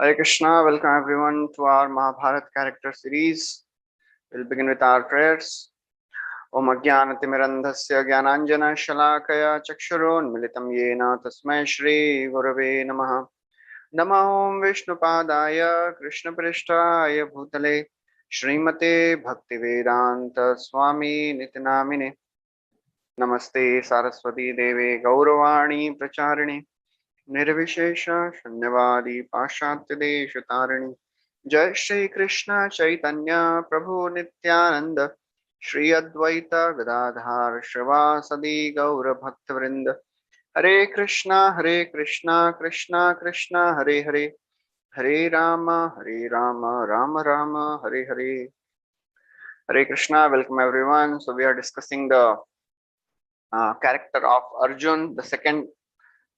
Hare Krishna, welcome everyone to our Mahabharata character series. We'll begin with our prayers. Om Ajnanatimirandhasya Jnananjana Shalakaya Chakshurunmilitam Yena Tasmai Shri Gurave Namaha. Namo Om Vishnupadaya Krishna Prishtaya Bhutale Srimate Bhaktivedanta Swami Nitinamine. Namaste Saraswati Deve Gauravani Pracharine निर्विशेष शून्यवादी पाश्चात्य देश तारिणी जय श्री कृष्ण चैतन्य प्रभु नित्यानंद श्री अद्वैत गदाधार श्रीवासदि गौर भक्तवृंद हरे Krishna Krishna Krishna Hare Hare Hare Ram Ram Ram Hare Hare. Hare Krishna, welcome everyone. So we are discussing the character of Arjun, the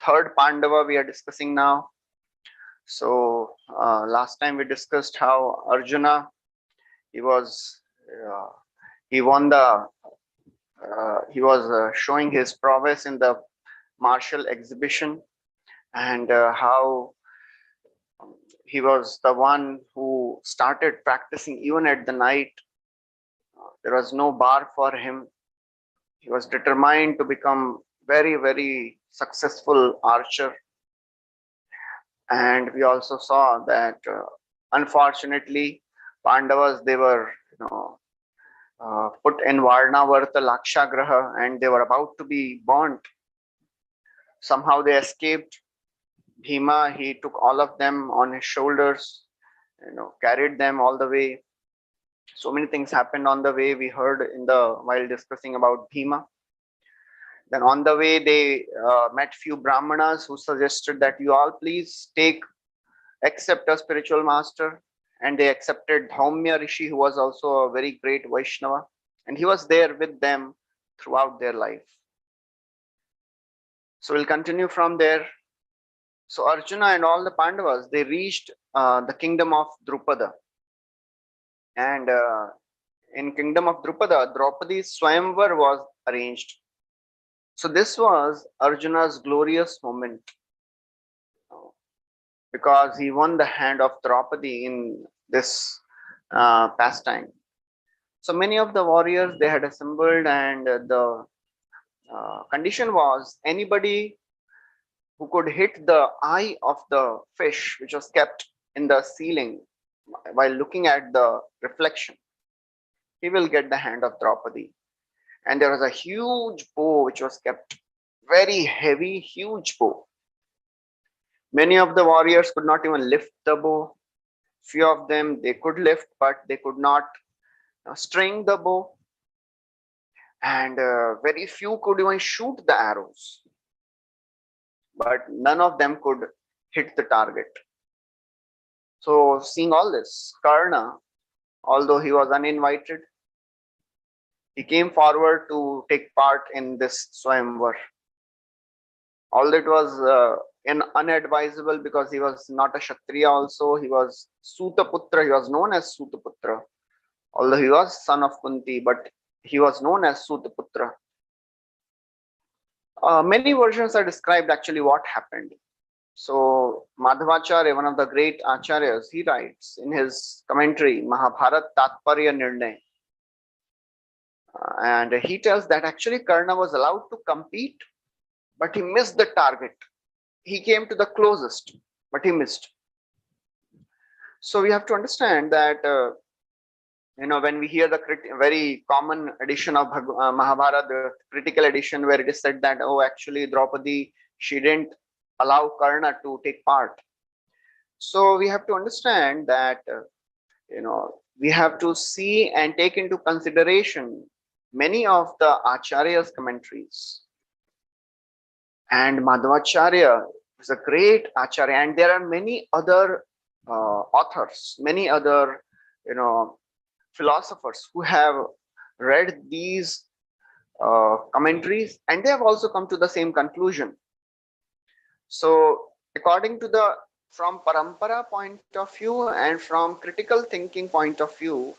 third Pandava we are discussing now. So last time we discussed how Arjuna, he was uh, he won the he was showing his prowess in the martial exhibition, and how he was the one who started practicing even at the night. There was no bar for him. He was determined to become very successful archer. And we also saw that unfortunately Pandavas, they were put in Varnavarta Lakshagraha, and they were about to be burnt. Somehow they escaped. Bhima, he took all of them on his shoulders, carried them all the way. So many things happened on the way. We heard while discussing about Bhima. Then on the way they met few Brahmanas who suggested that you all please accept a spiritual master, and they accepted Dhaumya Rishi, who was also a very great Vaishnava, and he was there with them throughout their life. So we'll continue from there. So Arjuna and all the Pandavas, they reached the kingdom of Drupada, and in kingdom of Drupada, Draupadi's Swayamvar was arranged. So this was Arjuna's glorious moment, because he won the hand of Draupadi in this pastime. So many of the warriors, they had assembled, and the condition was anybody who could hit the eye of the fish which was kept in the ceiling while looking at the reflection, he will get the hand of Draupadi. And there was a huge bow which was kept, very heavy, huge bow. Many of the warriors could not even lift the bow. Few of them, they could lift, but they could not string the bow. And very few could even shoot the arrows. But none of them could hit the target. So seeing all this, Karna, although he was uninvited, he came forward to take part in this Swayamvar. Although it was unadvisable, because he was not a Kshatriya also, he was Sutaputra, he was known as Sutaputra. Although he was son of Kunti, but he was known as Sutaputra. Many versions are described actually what happened. So Madhavacharya, one of the great acharyas, he writes in his commentary, Mahabharata Tatparya Nirnay, and he tells that actually Karna was allowed to compete, but he missed the target. He came to the closest, but he missed. So we have to understand that when we hear the very common edition of Mahabharata, the critical edition, where it is said that, oh, actually Draupadi, she didn't allow Karna to take part. So we have to understand that we have to see and take into consideration many of the Acharya's commentaries. And Madhvacharya is a great Acharya, and there are many other authors, many other philosophers who have read these commentaries, and they have also come to the same conclusion. So according to from parampara point of view and from critical thinking point of view,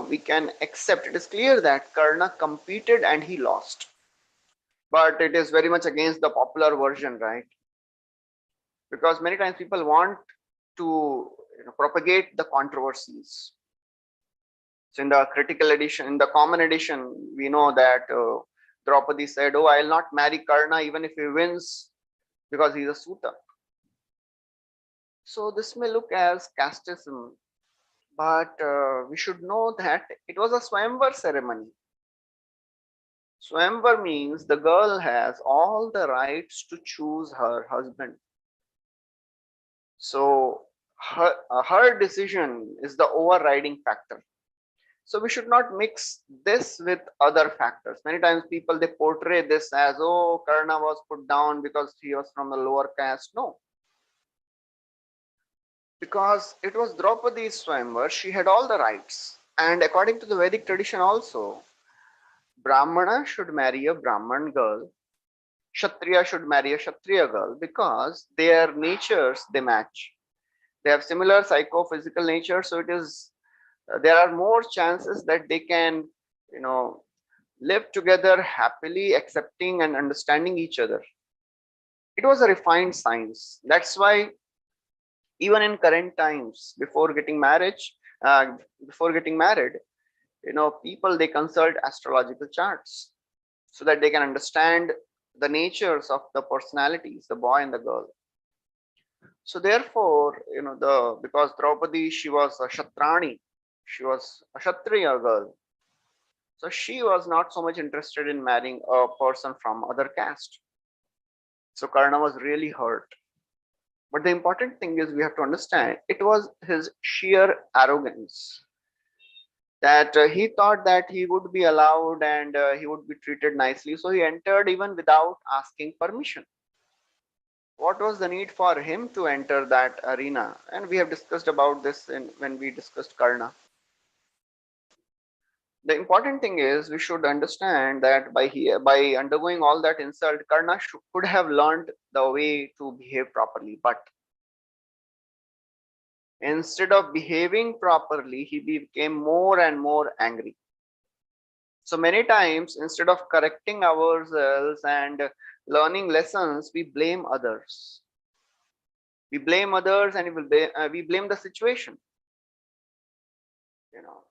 we can accept, it is clear that Karna competed and he lost. But it is very much against the popular version, right? Because many times people want to propagate the controversies. So in the critical edition, in the common edition, we know that Draupadi said, "Oh, I'll not marry Karna even if he wins because he's a Suta." So this may look as casteism, but we should know that it was a Swayamvar ceremony. Swayamvar means the girl has all the rights to choose her husband. So her decision is the overriding factor. So we should not mix this with other factors. Many times people they portray this as, oh, Karna was put down because he was from a lower caste. No, because it was Draupadi's Swayamvar, she had all the rights. And according to the Vedic tradition also, Brahmana should marry a Brahman girl, Kshatriya should marry a Kshatriya girl because their natures they match. They have similar psychophysical nature, so it is there are more chances that they can, you know, live together happily, accepting and understanding each other. It was a refined science. That's why even in current times, uh, before getting married, people they consult astrological charts so that they can understand the natures of the personalities, the boy and the girl. So therefore, the because Draupadi she was a Kshatrani, she was a Kshatriya girl. So she was not so much interested in marrying a person from other caste. So Karna was really hurt. But the important thing is we have to understand it was his sheer arrogance that he thought that he would be allowed and he would be treated nicely. So he entered even without asking permission. What was the need for him to enter that arena? And we have discussed about this when we discussed Karna. The important thing is we should understand that by undergoing all that insult, Karna could have learned the way to behave properly, but instead of behaving properly, he became more and more angry. So many times, instead of correcting ourselves and learning lessons, we blame others. We blame others and we blame the situation.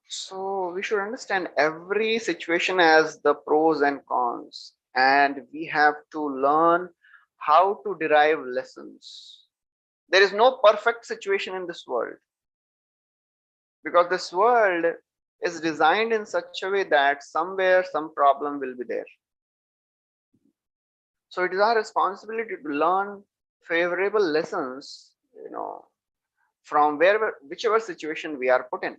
So we should understand every situation has the pros and cons, and we have to learn how to derive lessons. There is no perfect situation in this world because this world is designed in such a way that somewhere some problem will be there. So it is our responsibility to learn favorable lessons, from whichever situation we are put in.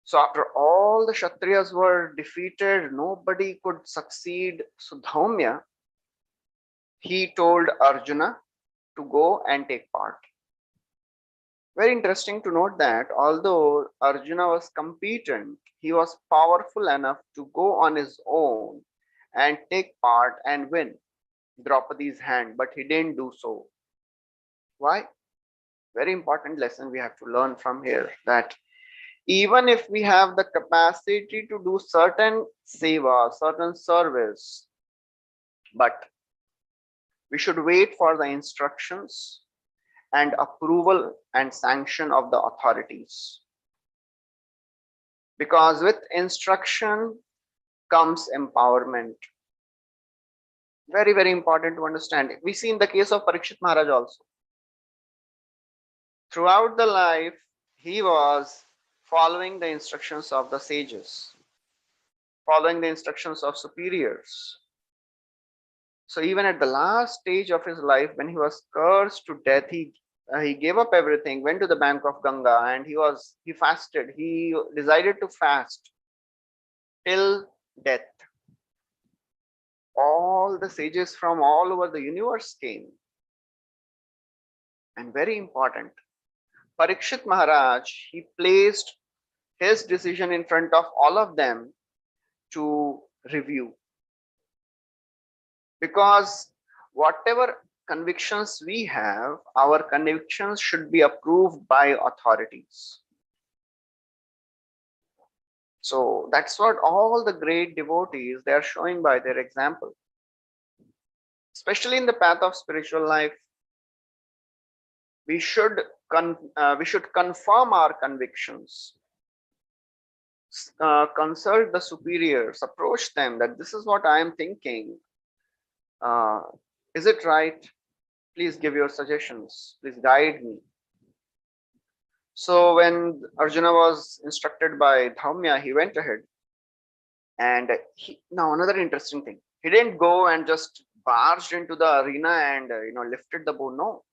So after all the Kshatriyas were defeated, nobody could succeed. So Dhaumya, he told Arjuna to go and take part. Very interesting to note that although Arjuna was competent, he was powerful enough to go on his own and take part and win Draupadi's hand, but he didn't do so. Why? Very important lesson we have to learn from here, that even if we have the capacity to do certain seva, certain service, but we should wait for the instructions and approval and sanction of the authorities. Because with instruction comes empowerment. Very, very important to understand. We see in the case of Parikshit Maharaj also. Throughout the life, he was following the instructions of the sages, following the instructions of superiors. So even at the last stage of his life, when he was cursed to death, he gave up everything, went to the bank of Ganga, and he fasted. He decided to fast till death. All the sages from all over the universe came. And very important, Parikshit Maharaj, he placed his decision in front of all of them to review. Because whatever convictions we have, our convictions should be approved by authorities. So that's what all the great devotees they are showing by their example, especially in the path of spiritual life. we should confirm our convictions, consult the superiors, approach them that this is what I am thinking. Uh, is it right? Please give your suggestions. Please guide me. So when Arjuna was instructed by Dhaumya, he went ahead and now another interesting thing. He didn't go and just barged into the arena and lifted the bow. No.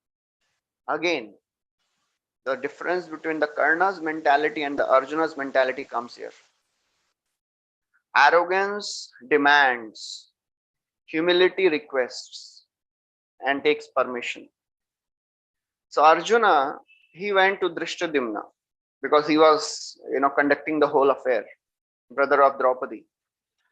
Again, the difference between the Karna's mentality and the Arjuna's mentality comes here. Arrogance demands, humility requests, and takes permission. So Arjuna, he went to Drishtadyumna because he was, conducting the whole affair, brother of Draupadi.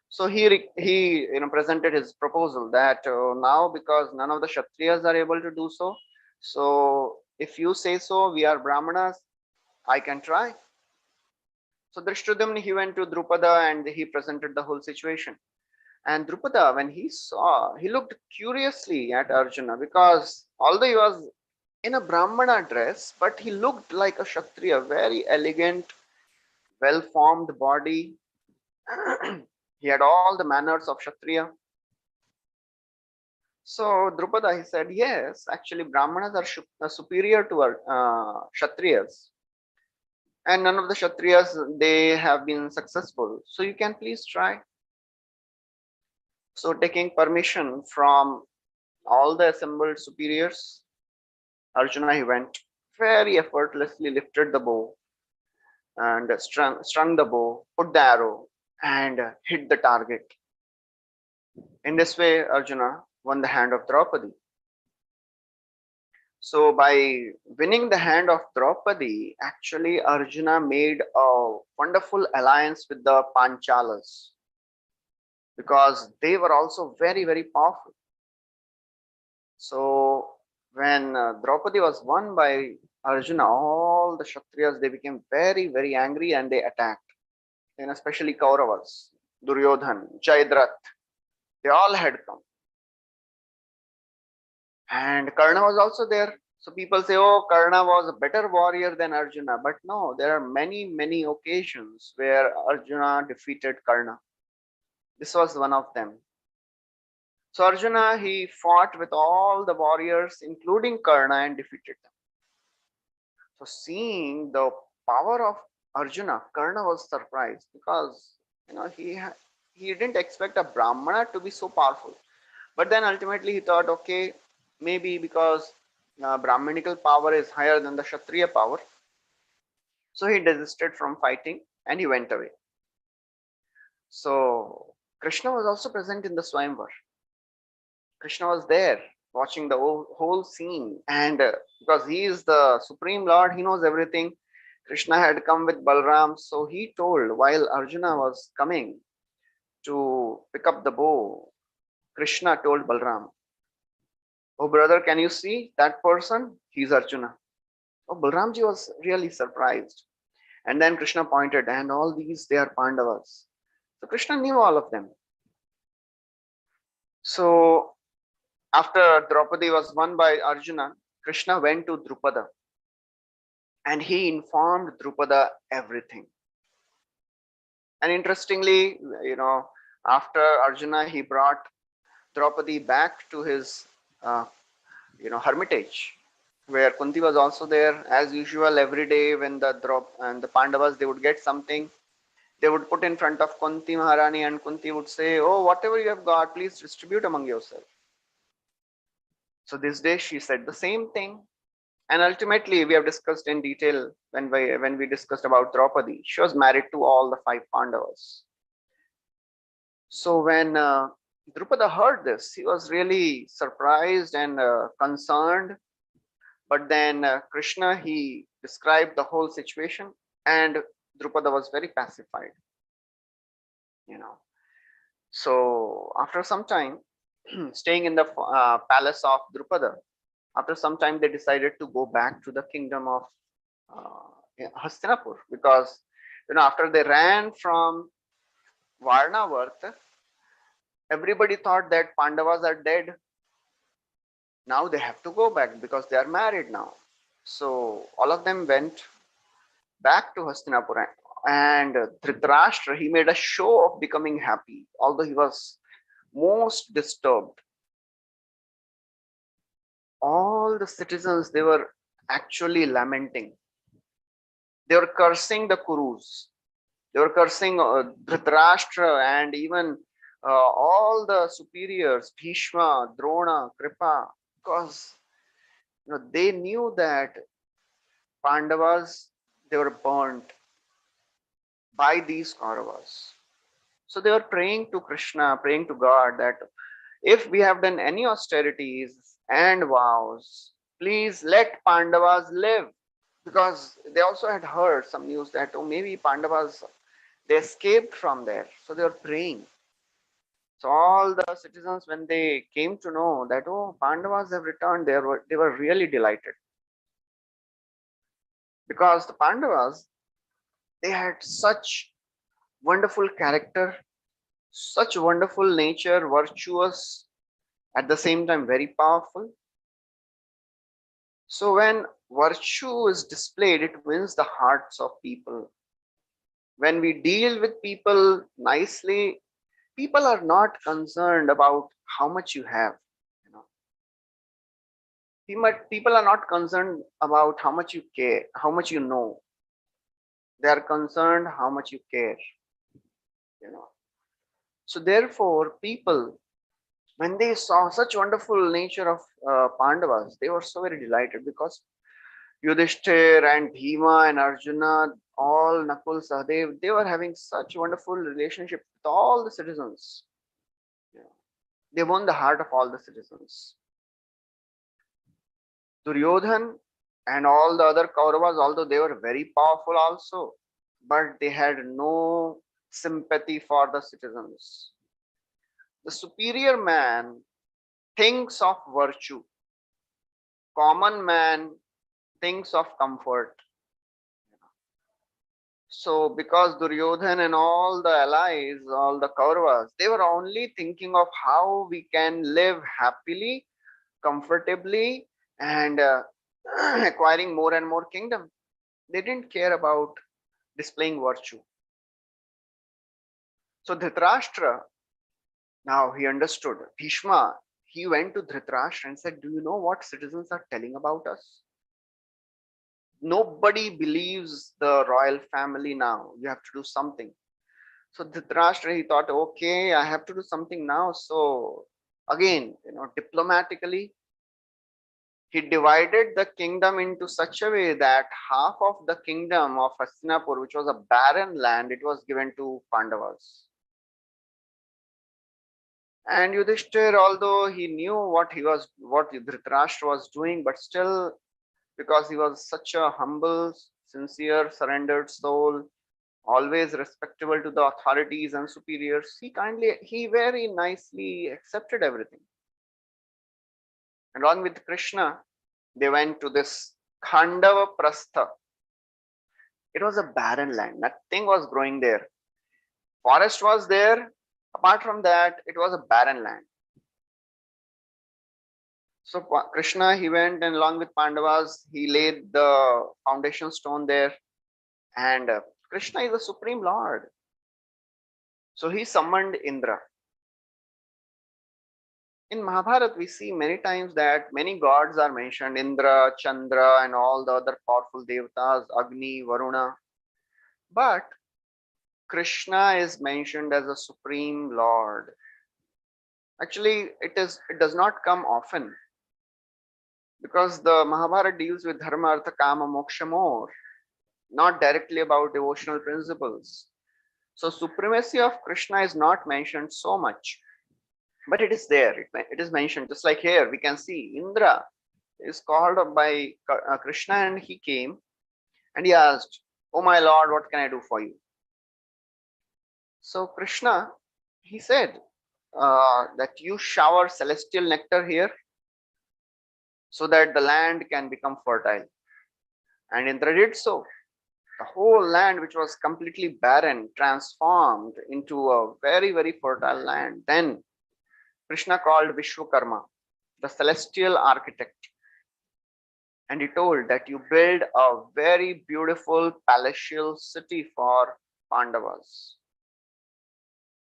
So he presented his proposal that now because none of the Kshatriyas are able to do so, so if you say so, we are Brahmanas, I can try. So Drishtadyumna, he went to Drupada and he presented the whole situation. And Drupada, when he saw, he looked curiously at Arjuna because although he was in a Brahmana dress, but he looked like a Kshatriya, very elegant, well-formed body. He had all the manners of Kshatriya. So Drupada, he said, yes, actually Brahmanas are superior to Kshatriyas. And none of the Kshatriyas, they have been successful. So you can please try. So taking permission from all the assembled superiors, Arjuna, he went very effortlessly, lifted the bow and strung the bow, put the arrow and hit the target. In this way, Arjuna won the hand of Draupadi. So by winning the hand of Draupadi, actually Arjuna made a wonderful alliance with the Panchalas because they were also very, very powerful. So when Draupadi was won by Arjuna, all the Kshatriyas, they became very, very angry and they attacked. And especially Kauravas, Duryodhan, Jayadratha, they all had come. And Karna was also there. So people say, oh, Karna was a better warrior than Arjuna. But no, there are many, many occasions where Arjuna defeated Karna. This was one of them. So Arjuna, he fought with all the warriors, including Karna, and defeated them. So seeing the power of Arjuna, Karna was surprised because he didn't expect a Brahmana to be so powerful. But then ultimately he thought, okay, maybe because Brahmanical power is higher than the Kshatriya power. So he desisted from fighting and he went away. So Krishna was also present in the Swayamvar. Krishna was there watching the whole scene, and because he is the Supreme Lord, he knows everything. Krishna had come with Balram, so he told while Arjuna was coming to pick up the bow, Krishna told Balram, oh brother, can you see that person? He's Arjuna. Oh, Balramji was really surprised. And then Krishna pointed, and all these, they are Pandavas. So Krishna knew all of them. So after Draupadi was won by Arjuna, Krishna went to Drupada and he informed Drupada everything. And interestingly, after Arjuna, he brought Draupadi back to his, hermitage, where Kunti was also there. As usual, every day when the Pandavas, they would get something, they would put in front of Kunti Maharani, and Kunti would say, oh, whatever you have got, please distribute among yourself. So this day she said the same thing. And ultimately, we have discussed in detail when we discussed about Draupadi. She was married to all the 5 Pandavas. So when Drupada heard this, he was really surprised and concerned. But then Krishna, he described the whole situation, and Drupada was very pacified. So after some time, staying in the palace of Drupada, after some time they decided to go back to the kingdom of Hastinapur, because after they ran from Varnavarth, everybody thought that Pandavas are dead. Now they have to go back because they are married now. So all of them went back to Hastinapura, and Dhritarashtra, he made a show of becoming happy, although he was most disturbed. All the citizens, they were actually lamenting. They were cursing the Kurus. They were cursing Dhritarashtra and even all the superiors, Bhishma, Drona, Kripa, because they knew that Pandavas, they were burnt by these Kauravas. So they were praying to Krishna, praying to God that if we have done any austerities and vows, please let Pandavas live. Because they also had heard some news that, oh, maybe Pandavas, they escaped from there. So they were praying. So all the citizens, when they came to know that, oh, Pandavas have returned, they were really delighted. Because the Pandavas, they had such wonderful character, such wonderful nature, virtuous, at the same time very powerful. So when virtue is displayed, it wins the hearts of people. When we deal with people nicely, people are not concerned about how much you have. You know, people are not concerned about how much you care, how much you know. They are concerned how much you care. You know. So therefore, people, when they saw such wonderful nature of Pandavas, they were so very delighted because Yudhishthir and Bhima and Arjuna, all Nakul Sahadev, they were having such wonderful relationship with all the citizens. Yeah. They won the heart of all the citizens. Duryodhan and all the other Kauravas, although they were very powerful also, but they had no sympathy for the citizens. The superior man thinks of virtue. Common man thinks of comfort. So because Duryodhan and all the allies, all the Kauravas, they were only thinking of how we can live happily, comfortably, and acquiring more and more kingdom. They didn't care about displaying virtue. So Dhritarashtra, now he understood. Bhishma, he went to Dhritarashtra and said, do you know what citizens are telling about us? Nobody believes the royal family now. You have to do something. So Dhritarashtra, he thought, okay, I have to do something now. So again, diplomatically, he divided the kingdom into such a way that half of the kingdom of Hastinapur, which was a barren land, it was given to Pandavas. And Yudhishthir, although he knew what Dhritarashtra was doing, but still, because he was such a humble, sincere, surrendered soul, always respectable to the authorities and superiors, he very nicely accepted everything. Along with Krishna, they went to this Khandava Prastha. It was a barren land. Nothing was growing there. Forest was there. Apart from that, it was a barren land. So Krishna, he went, and along with Pandavas, he laid the foundation stone there. And Krishna is the Supreme Lord. So he summoned Indra. In Mahabharata, we see many times that many gods are mentioned: Indra, Chandra, and all the other powerful devatas, Agni, Varuna. But Krishna is mentioned as a Supreme Lord. Actually, it does not come often, because the Mahabharata deals with Dharma, Artha, Kama, Moksha more, not directly about devotional principles. So supremacy of Krishna is not mentioned so much, but it is there. It is mentioned, just like here we can see Indra is called up by Krishna, and he came and he asked, oh my Lord, what can I do for you? So Krishna, he said that you shower celestial nectar here so that the land can become fertile. And Indra did so. The whole land, which was completely barren, transformed into a very, very fertile land. Then Krishna called Vishwakarma, the celestial architect. And he told that you build a very beautiful palatial city for Pandavas.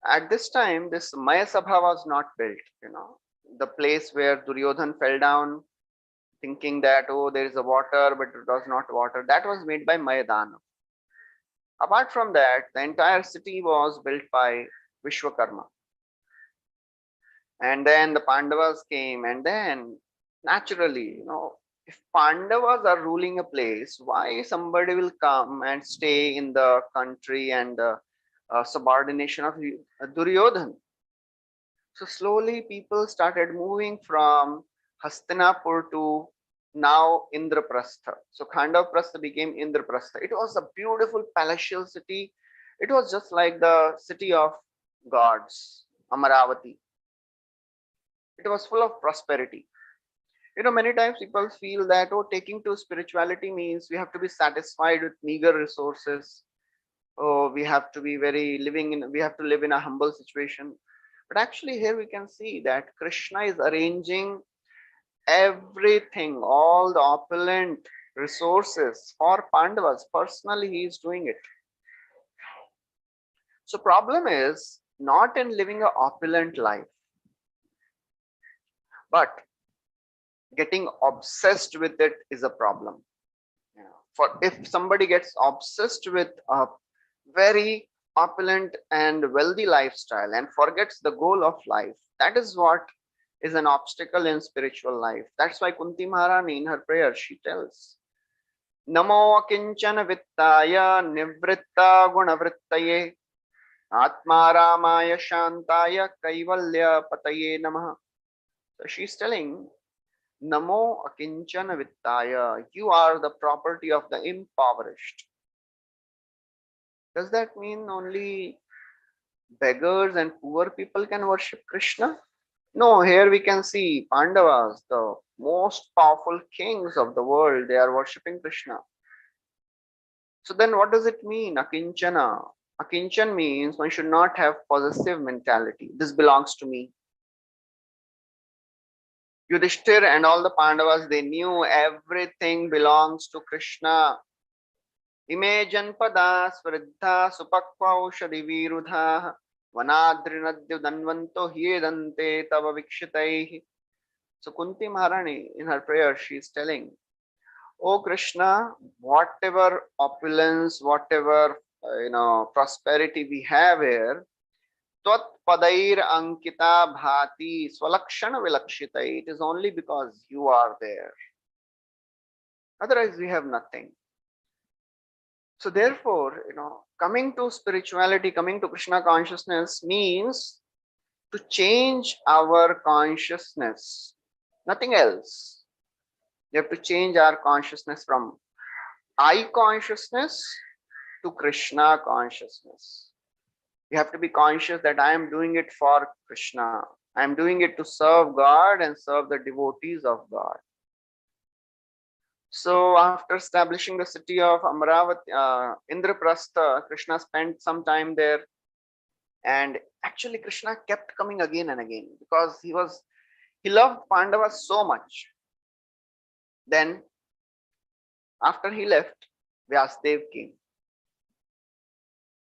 At this time, this Maya Sabha was not built, the place where Duryodhan fell down thinking that, oh, there is a water, but it was not water. That was made by Mayadana. Apart from that, the entire city was built by Vishwakarma. And then the Pandavas came, and then naturally, if Pandavas are ruling a place, why somebody will come and stay in the country and the subordination of Duryodhan? So slowly people started moving from Hastinapur to now Indraprastha. So Khandavaprastha became Indraprastha. It was a beautiful palatial city. It was just like the city of gods, Amaravati. It was full of prosperity. Many times people feel that, oh, taking to spirituality means we have to be satisfied with meager resources. Oh, we have to be we have to live in a humble situation. But actually, here we can see that Krishna is arranging everything, all the opulent resources for Pandavas. Personally, he is doing it. So, problem is not in living an opulent life, but getting obsessed with it is a problem. For if somebody gets obsessed with a very opulent and wealthy lifestyle and forgets the goal of life, that is what is an obstacle in spiritual life. That's why Kunti Maharani in her prayer she tells, Namo kinchana vittaya nivritta gunavrittaye atma ramaya shantaya kaivalya pataye namah. So she's telling, Namo akinchana vittaya, you are the property of the impoverished. Does that mean only beggars and poor people can worship Krishna? No, here we can see Pandavas, the most powerful kings of the world, they are worshipping Krishna. So then what does it mean, Akinchana? Akinchan means one should not have possessive mentality. This belongs to me. Yudhishthir and all the Pandavas, they knew everything belongs to Krishna. Ime janpada svriddha supakvaushadi virudha vanadrinadyu danvanto hyedante tava vikshitaihi. So Kunti Maharani in her prayer, she is telling, oh Krishna, whatever opulence, whatever prosperity we have here, Tvat padair ankita bhati swalakshana vilakshitai. It is only because you are there. Otherwise, we have nothing. So therefore, coming to spirituality, coming to Krishna consciousness means to change our consciousness. Nothing else. You have to change our consciousness from I consciousness to Krishna consciousness. You have to be conscious that I am doing it for Krishna. I am doing it to serve God and serve the devotees of God. So after establishing the city of Amaravati, Indraprastha, Krishna spent some time there. And actually Krishna kept coming again and again because he loved Pandavas so much. Then after he left, Vyasdev came.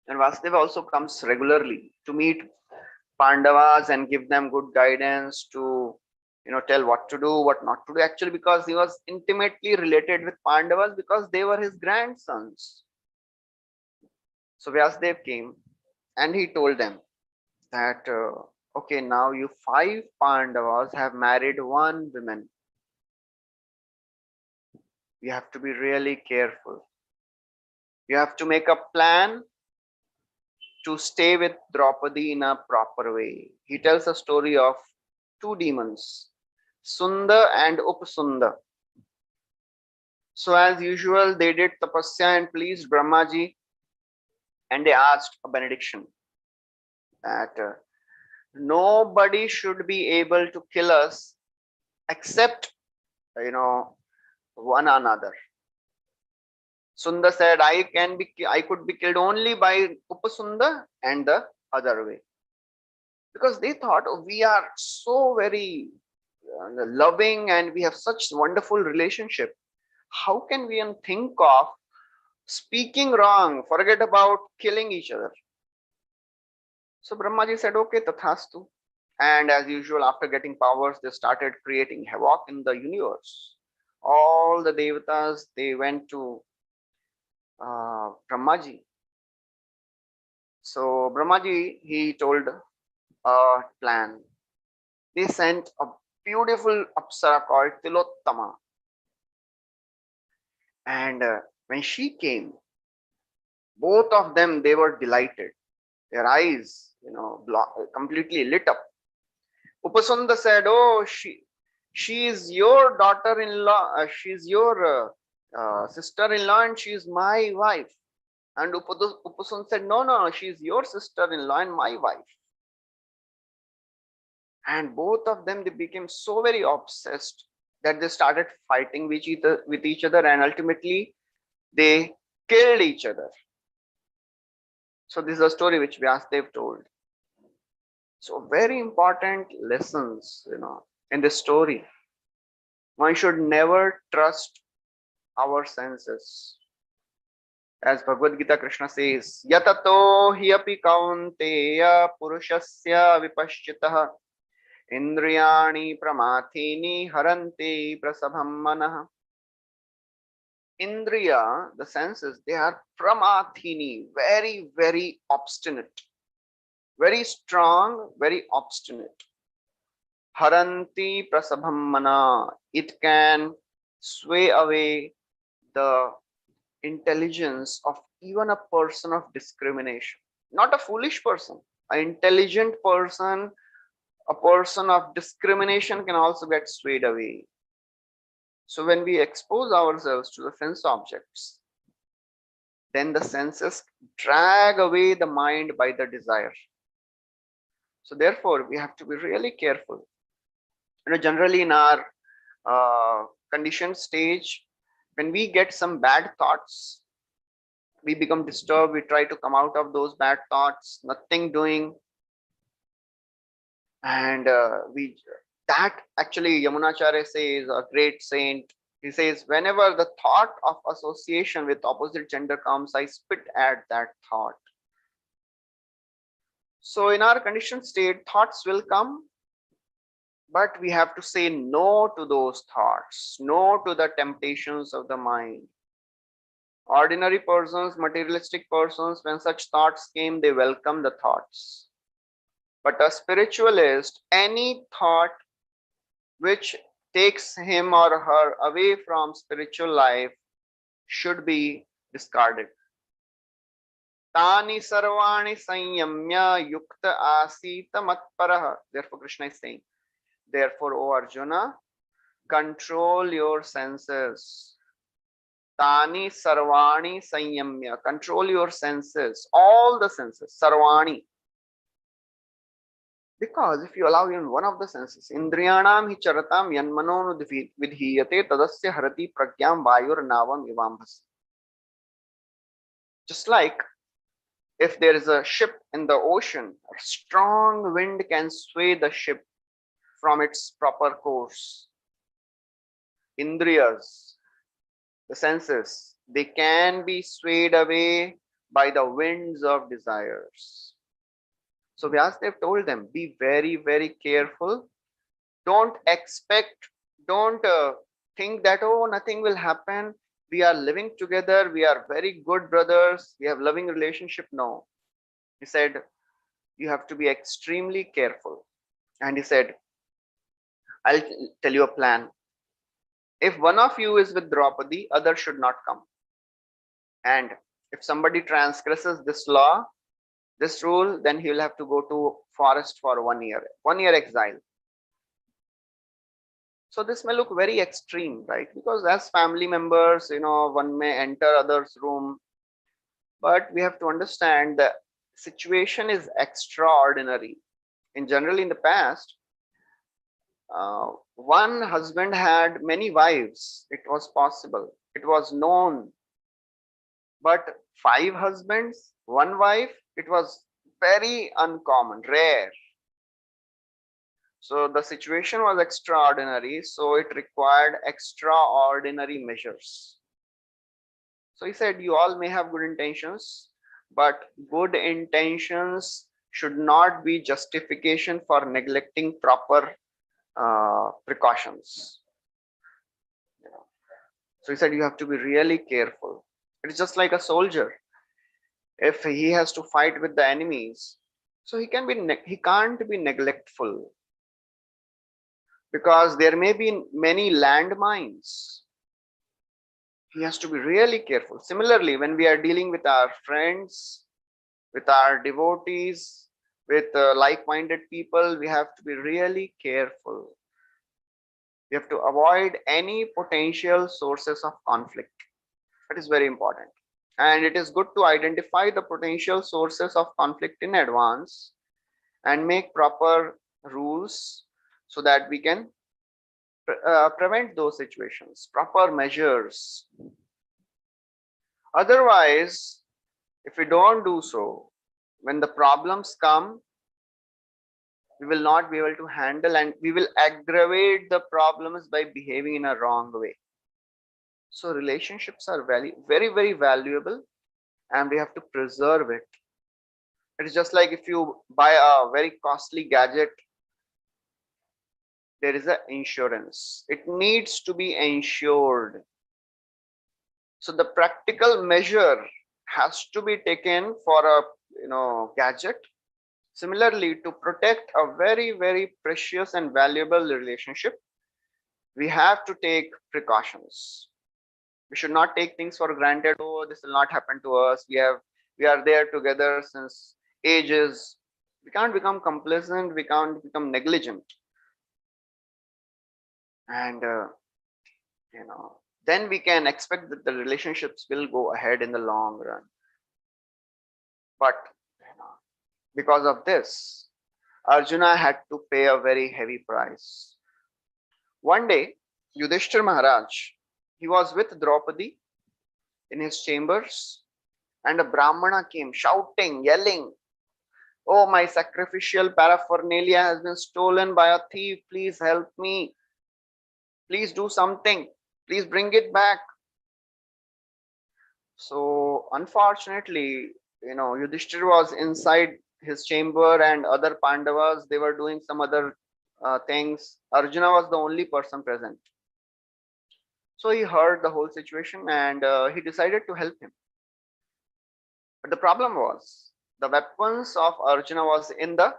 And Vasudeva also comes regularly to meet Pandavas and give them good guidance to, tell what to do, what not to do. Actually, because he was intimately related with Pandavas because they were his grandsons. So Vyasdev came and he told them that, okay, now you 5 Pandavas have married one woman. You have to be really careful. You have to make a plan to stay with Draupadi in a proper way. He tells a story of 2 demons, Sunda and Upasunda. So as usual, they did tapasya and pleased Brahmaji, and they asked a benediction that nobody should be able to kill us except, one another. Sunda said, I could be killed only by Upasunda and the other way. Because they thought, oh, we are so very loving and we have such wonderful relationship. How can we even think of speaking wrong? Forget about killing each other. So Brahmaji said, okay, tathastu. And as usual, after getting powers, they started creating havoc in the universe. All the devatas, they went to Brahmaji. So Brahmaji, he told a plan. They sent a beautiful apsara called Tilottama. And when she came, both of them, they were delighted. Their eyes, completely lit up. Upasunda said, oh, she is your daughter-in-law, she's your sister-in-law, and she is my wife. And Upasunda said, no, she is your sister-in-law and my wife. And both of them, they became so very obsessed that they started fighting with each other, and ultimately they killed each other. So this is a story which Vyasadeva told. So very important lessons, in this story. One should never trust our senses. As Bhagavad Gita, Krishna says, Yatato hi api kaunteya purushasya vipaschitah indriyani pramathini haranti prasabham manah. Indriya, the senses, they are pramathini, very, very obstinate, very strong, very obstinate. Haranti prasabham mana, it can sway away the intelligence of even a person of discrimination. Not a foolish person, an intelligent person, a person of discrimination can also get swayed away. So when we expose ourselves to the sense objects, then the senses drag away the mind by the desire. So therefore, we have to be really careful. Generally in our conditioned stage, when we get some bad thoughts, we become disturbed, we try to come out of those bad thoughts, nothing doing. And that actually Yamunacharya says, a great saint, he says, whenever the thought of association with opposite gender comes, I spit at that thought. So in our conditioned state, thoughts will come, but we have to say no to those thoughts, no to the temptations of the mind. Ordinary persons, materialistic persons, when such thoughts came, they welcome the thoughts. But a spiritualist, any thought which takes him or her away from spiritual life should be discarded. Tani sarvani sanyamya yukta asita matparah. Therefore, Krishna is saying, therefore, O Arjuna, control your senses. Tani sarvani sanyamya. Control your senses, all the senses, sarvani. Because if you allow even one of the senses, indriyanam hi charatam yanmano vidhiyate tadasya harati pragyam vayur navam ivambhasi. Just like if there is a ship in the ocean, a strong wind can sway the ship from its proper course. Indriyas, the senses, they can be swayed away by the winds of desires. So Vyasadeva told them, be very, very careful. Don't expect, don't think that, oh, nothing will happen. We are living together. We are very good brothers. We have loving relationship. No. He said, you have to be extremely careful. And he said, I'll tell you a plan. If one of you is with Draupadi, other should not come. And if somebody transgresses this law, this rule, then he will have to go to forest for 1 year, 1 year exile. So this may look very extreme, right? Because as family members, one may enter other's room, but we have to understand the situation is extraordinary. In generally in the past, one husband had many wives. It was possible. It was known. But 5 husbands, 1 wife, it was very uncommon, rare. So the situation was extraordinary, so it required extraordinary measures. So he said, you all may have good intentions, but good intentions should not be justification for neglecting proper precautions. You know. So he said, you have to be really careful. It's just like a soldier. If he has to fight with the enemies, so he can't be neglectful, because there may be many landmines. He has to be really careful. Similarly, when we are dealing with our friends, with our devotees, with like-minded people, we have to be really careful. We have to avoid any potential sources of conflict. That is very important. And it is good to identify the potential sources of conflict in advance and make proper rules so that we can prevent those situations, proper measures. Otherwise, if we don't do so, when the problems come, we will not be able to handle, and we will aggravate the problems by behaving in a wrong way. So relationships are very, very, very valuable, and we have to preserve it. It's just like if you buy a very costly gadget, there is an insurance. It needs to be insured. So the practical measure has to be taken for a gadget. Similarly, to protect a very, very precious and valuable relationship, we have to take precautions. We should not take things for granted. Oh, this will not happen to us. We are there together since ages. We can't become complacent. We can't become negligent. And then we can expect that the relationships will go ahead in the long run. But because of this, Arjuna had to pay a very heavy price. One day, Yudhishthir Maharaj, he was with Draupadi in his chambers, and a Brahmana came shouting, yelling, "Oh, my sacrificial paraphernalia has been stolen by a thief. Please help me. Please do something. Please bring it back." So unfortunately, Yudhishthir was inside his chamber, and other Pandavas, they were doing some other things. Arjuna was the only person present. So he heard the whole situation, and he decided to help him. But the problem was, the weapons of Arjuna was in the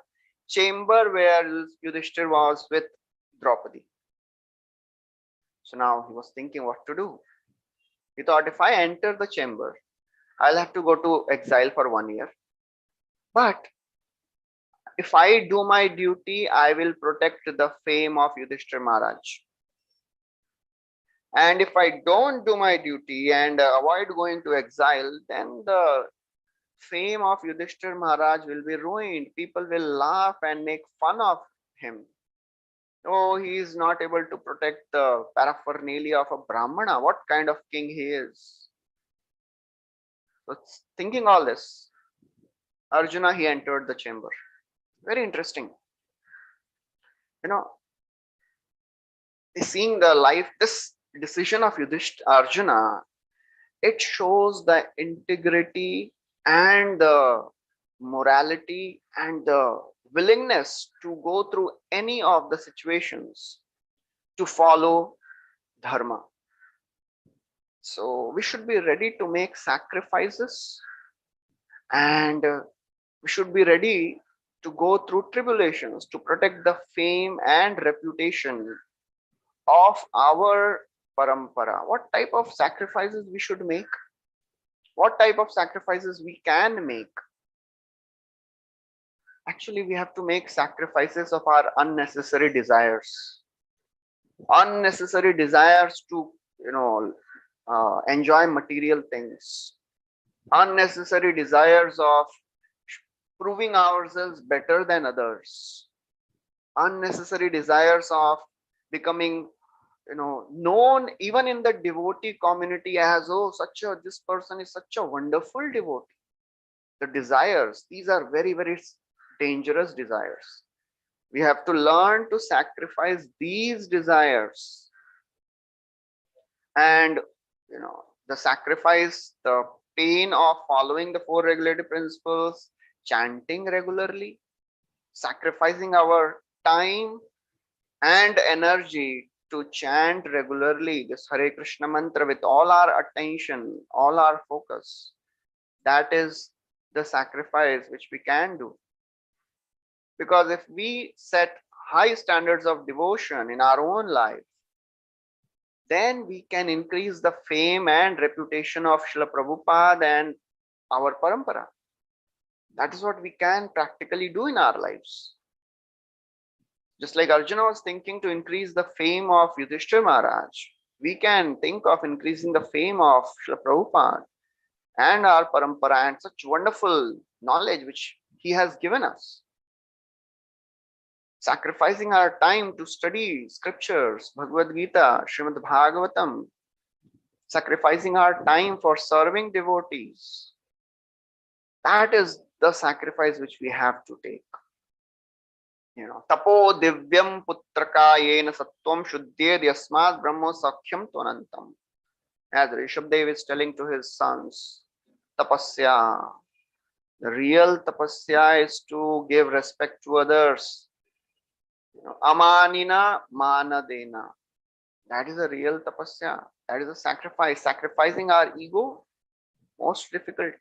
chamber where Yudhishthir was with Draupadi. So now he was thinking what to do. He thought, if I enter the chamber, I'll have to go to exile for 1 year. But if I do my duty, I will protect the fame of Yudhishthir Maharaj. And if I don't do my duty and avoid going to exile, then the fame of Yudhishthir Maharaj will be ruined. People will laugh and make fun of him. Oh, he is not able to protect the paraphernalia of a Brahmana. What kind of king he is? So thinking all this, Arjuna, he entered the chamber. Very interesting. Seeing the life, this decision of Yudhishthira, Arjuna, it shows the integrity and the morality and the willingness to go through any of the situations to follow dharma. So we should be ready to make sacrifices, and we should be ready to go through tribulations to protect the fame and reputation of our parampara. What type of sacrifices we should make? What type of sacrifices we can make? Actually, we have to make sacrifices of our unnecessary desires. Unnecessary desires to, enjoy material things. Unnecessary desires of proving ourselves better than others. Unnecessary desires of becoming known even in the devotee community as, oh, this person is such a wonderful devotee. The desires, these are very, very dangerous desires. We have to learn to sacrifice these desires. And the sacrifice, the pain of following the four regulative principles, chanting regularly, sacrificing our time and energy to chant regularly this Hare Krishna mantra with all our attention, all our focus. That is the sacrifice which we can do. Because if we set high standards of devotion in our own life, then we can increase the fame and reputation of Srila Prabhupada and our parampara. That is what we can practically do in our lives. Just like Arjuna was thinking to increase the fame of Yudhishthira Maharaj, we can think of increasing the fame of Srila Prabhupada and our parampara and such wonderful knowledge which he has given us. Sacrificing our time to study scriptures, Bhagavad Gita, Srimad Bhagavatam, sacrificing our time for serving devotees. That is the sacrifice which we have to take. Tapo divyam putraka yena sattvam shuddhyed yasmad brahmo sakhyam tonantam. As Rishabdev is telling to his sons, tapasya. The real tapasya is to give respect to others. Amanina manadena. That is a real tapasya. That is a sacrifice. Sacrificing our ego, most difficult.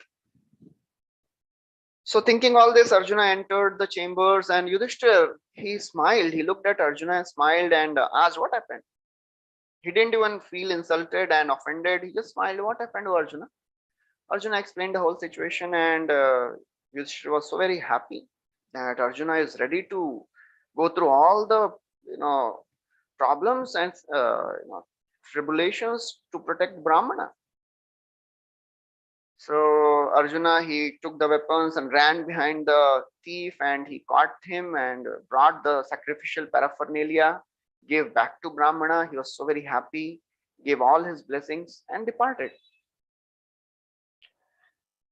So thinking all this, Arjuna entered the chambers and Yudhishthira, he smiled. He looked at Arjuna and smiled and asked what happened. He didn't even feel insulted and offended. He just smiled. What happened to Arjuna? Arjuna explained the whole situation and Yudhishthira was so very happy that Arjuna is ready to go through all the problems and tribulations to protect Brahmana. So Arjuna, he took the weapons and ran behind the thief and he caught him and brought the sacrificial paraphernalia, gave back to Brahmana. He was so very happy, gave all his blessings and departed.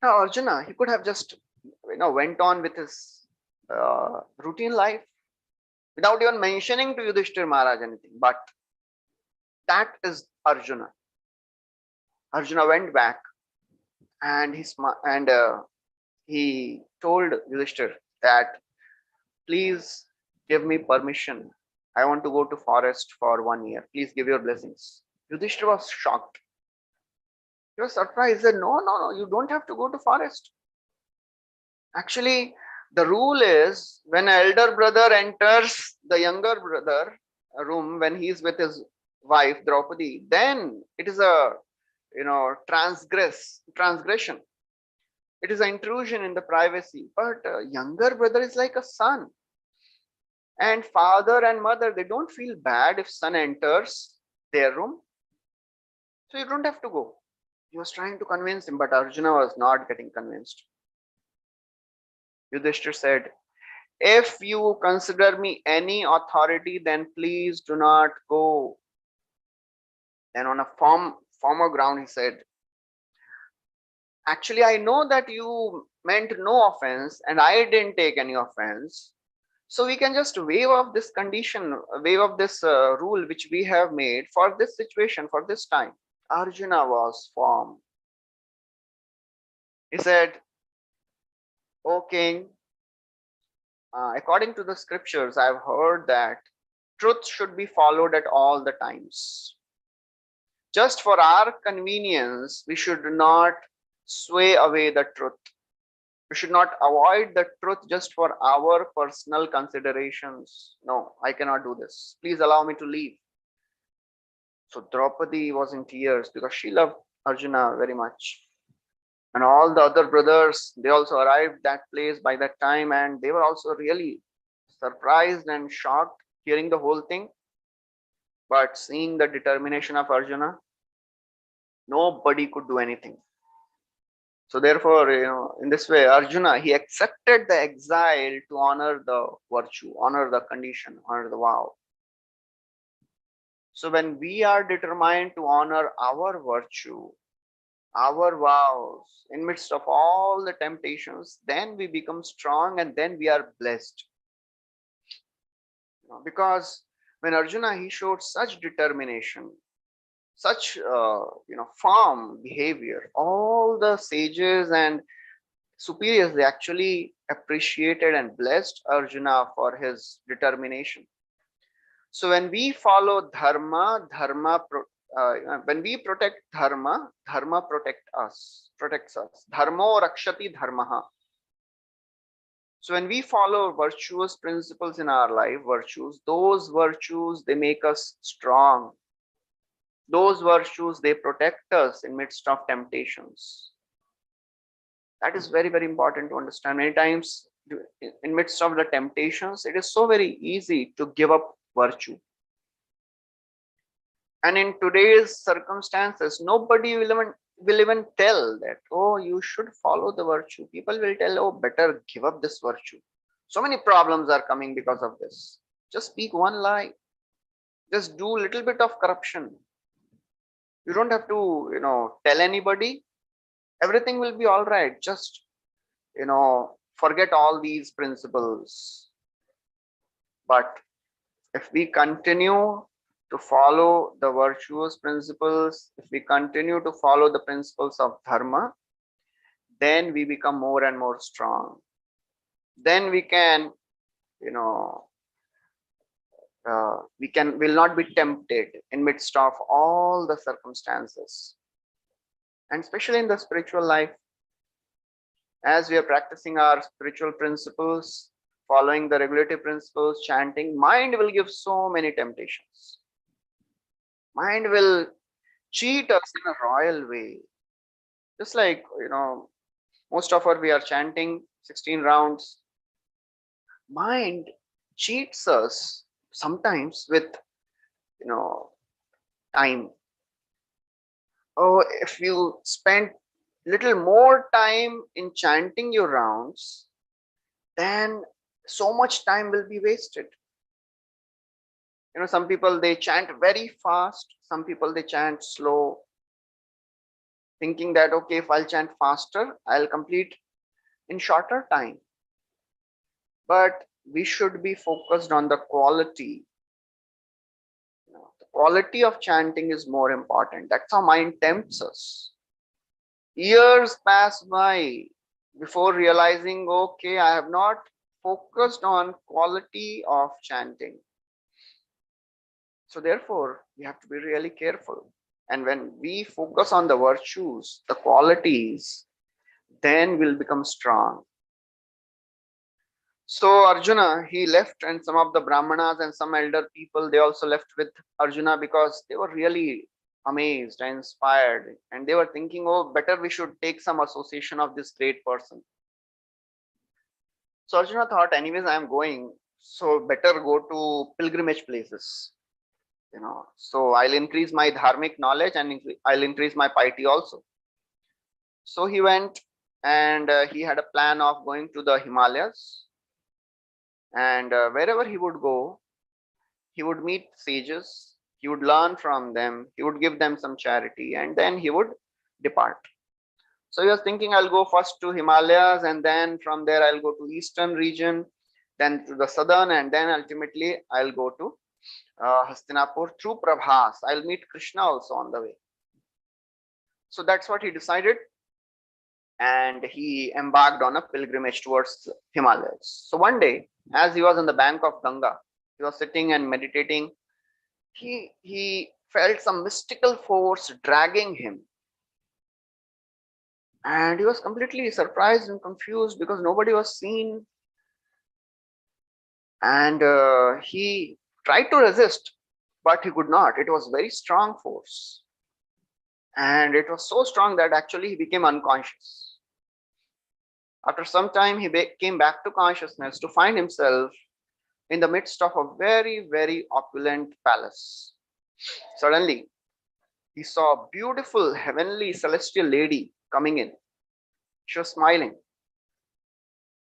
Now Arjuna, he could have just went on with his routine life without even mentioning to Yudhishthira Maharaj anything. But that is Arjuna. Arjuna went back and he told Yudhishthira that please give me permission. I want to go to forest for 1 year. Please give your blessings. Yudhishthira was shocked. He was surprised. He said, no, you don't have to go to forest. Actually, the rule is when an elder brother enters the younger brother room when he is with his wife Draupadi, then it is a transgression. It is an intrusion in the privacy. But younger brother is like a son. And father and mother, they don't feel bad if son enters their room. So you don't have to go. He was trying to convince him, but Arjuna was not getting convinced. Yudhishthira said, if you consider me any authority, then please do not go. And on a former ground, he said, actually, I know that you meant no offense and I didn't take any offense. So we can just waive off this condition, waive off this rule which we have made for this situation, for this time. Arjuna was firm. He said, O king, according to the scriptures, I've heard that truth should be followed at all the times. Just for our convenience, we should not sway away the truth. We should not avoid the truth just for our personal considerations. No, I cannot do this. Please allow me to leave. So Draupadi was in tears because she loved Arjuna very much. And all the other brothers, they also arrived that place by that time and they were also really surprised and shocked hearing the whole thing. But seeing the determination of Arjuna, nobody could do anything. So therefore, in this way, Arjuna, he accepted the exile to honor the virtue, honor the condition, honor the vow. So when we are determined to honor our virtue, our vows, in midst of all the temptations, then we become strong and then we are blessed. Because when Arjuna, he showed such determination, such firm behavior, all the sages and superiors, they actually appreciated and blessed Arjuna for his determination. So when we follow dharma, when we protect dharma, dharma protects us. Dharmo rakshati dharmaha. So when we follow virtuous principles in our life, those virtues, they make us strong. Those virtues, they protect us in midst of temptations. That is very, very important to understand. Many times in midst of the temptations, it is so very easy to give up virtue. And in today's circumstances, nobody will even tell that, oh, you should follow the virtue. People will tell, oh, better give up this virtue. So many problems are coming because of this. Just speak one lie. Just do a little bit of corruption. You don't have to, tell anybody. Everything will be all right. Just, forget all these principles. But if we continue to follow the virtuous principles, if we continue to follow the principles of dharma, then we become more and more strong. Then we can, will not be tempted in midst of all the circumstances. And especially in the spiritual life, as we are practicing our spiritual principles, following the regulative principles, chanting, mind will give so many temptations. Mind will cheat us in a royal way. Just like, most of us, we are chanting 16 rounds. Mind cheats us sometimes with, time. Oh, if you spend little more time in chanting your rounds, then so much time will be wasted. Some people, they chant very fast, some people, they chant slow, thinking that, okay, if I'll chant faster, I'll complete in shorter time. But we should be focused on the quality. The quality of chanting is more important. That's how mind tempts us. Years pass by before realizing, okay, I have not focused on quality of chanting. So therefore, we have to be really careful. And when we focus on the virtues, the qualities, then we'll become strong. So Arjuna, he left, and some of the Brahmanas and some elder people, they also left with Arjuna because they were really amazed and inspired. And they were thinking, oh, better we should take some association of this great person. So Arjuna thought, anyways, I am going, so better go to pilgrimage places. So I'll increase my dharmic knowledge and I'll increase my piety also. So he went, and he had a plan of going to the Himalayas. And wherever he would go, he would meet sages, he would learn from them, he would give them some charity, and then he would depart. So he was thinking, I'll go first to Himalayas, and then from there I'll go to eastern region, then to the southern, and then ultimately I'll go to Hastinapur through Prabhas. I'll meet Krishna also on the way. So that's what he decided, and he embarked on a pilgrimage towards Himalayas. So one day, as he was on the bank of Ganga, he was sitting and meditating. He felt some mystical force dragging him, and he was completely surprised and confused because nobody was seen. And he tried to resist, but he could not. It was very strong force, and it was so strong that actually he became unconscious. After some time, he came back to consciousness to find himself in the midst of a very, very opulent palace. Suddenly, he saw a beautiful, heavenly, celestial lady coming in. She was smiling.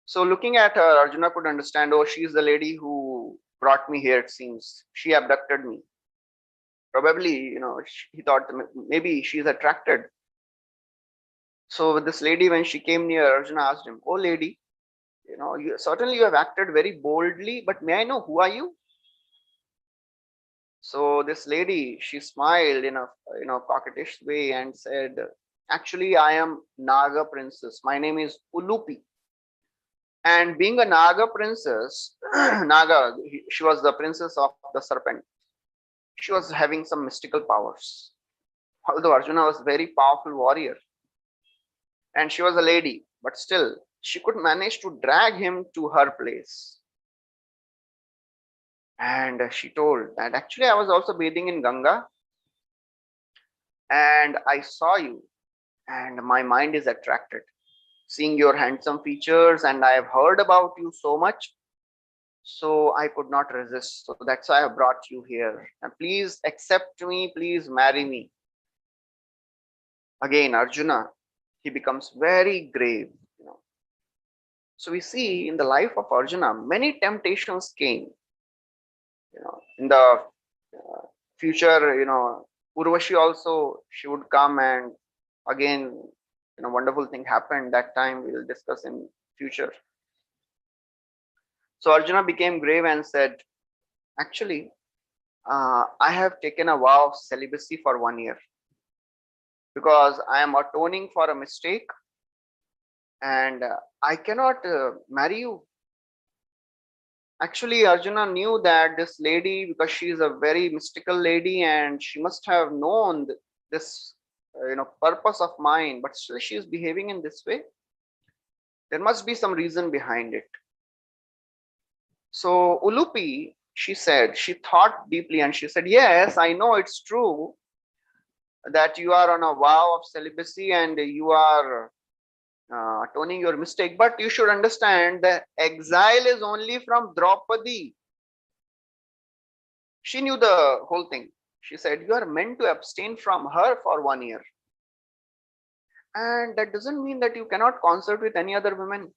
So looking at her, Arjuna could understand, oh, she is the lady who brought me here, it seems. She abducted me. Probably, he thought maybe she's attracted. So with this lady, when she came near, Arjuna asked him, oh lady, certainly you have acted very boldly, but may I know who are you? So this lady, she smiled in a coquettish way and said, "Actually, I am Naga princess. My name is Ulupi." And being a Naga princess, Naga, she was the princess of the serpent. She was having some mystical powers. Although Arjuna was a very powerful warrior and she was a lady, but still she could manage to drag him to her place. And she told that actually I was also bathing in Ganga and I saw you and my mind is attracted. Seeing your handsome features and I have heard about you so much, so I could not resist. So that's why I brought you here. And please accept me, please marry me. Again, Arjuna, he becomes very grave. You know. So we see in the life of Arjuna, many temptations came. In the future, Urvashi also, she would come and again, wonderful thing happened that time. We'll discuss in future. So Arjuna became grave and said, actually, I have taken a vow of celibacy for 1 year because I am atoning for a mistake and I cannot marry you. Actually, Arjuna knew that this lady, because she is a very mystical lady and she must have known this, purpose of mine, but still she is behaving in this way. There must be some reason behind it. So Ulupi, she said, she thought deeply and she said, yes, I know it's true that you are on a vow of celibacy and you are atoning your mistake, but you should understand the exile is only from Draupadi. She knew the whole thing. She said, you are meant to abstain from her for 1 year. And that doesn't mean that you cannot consort with any other women.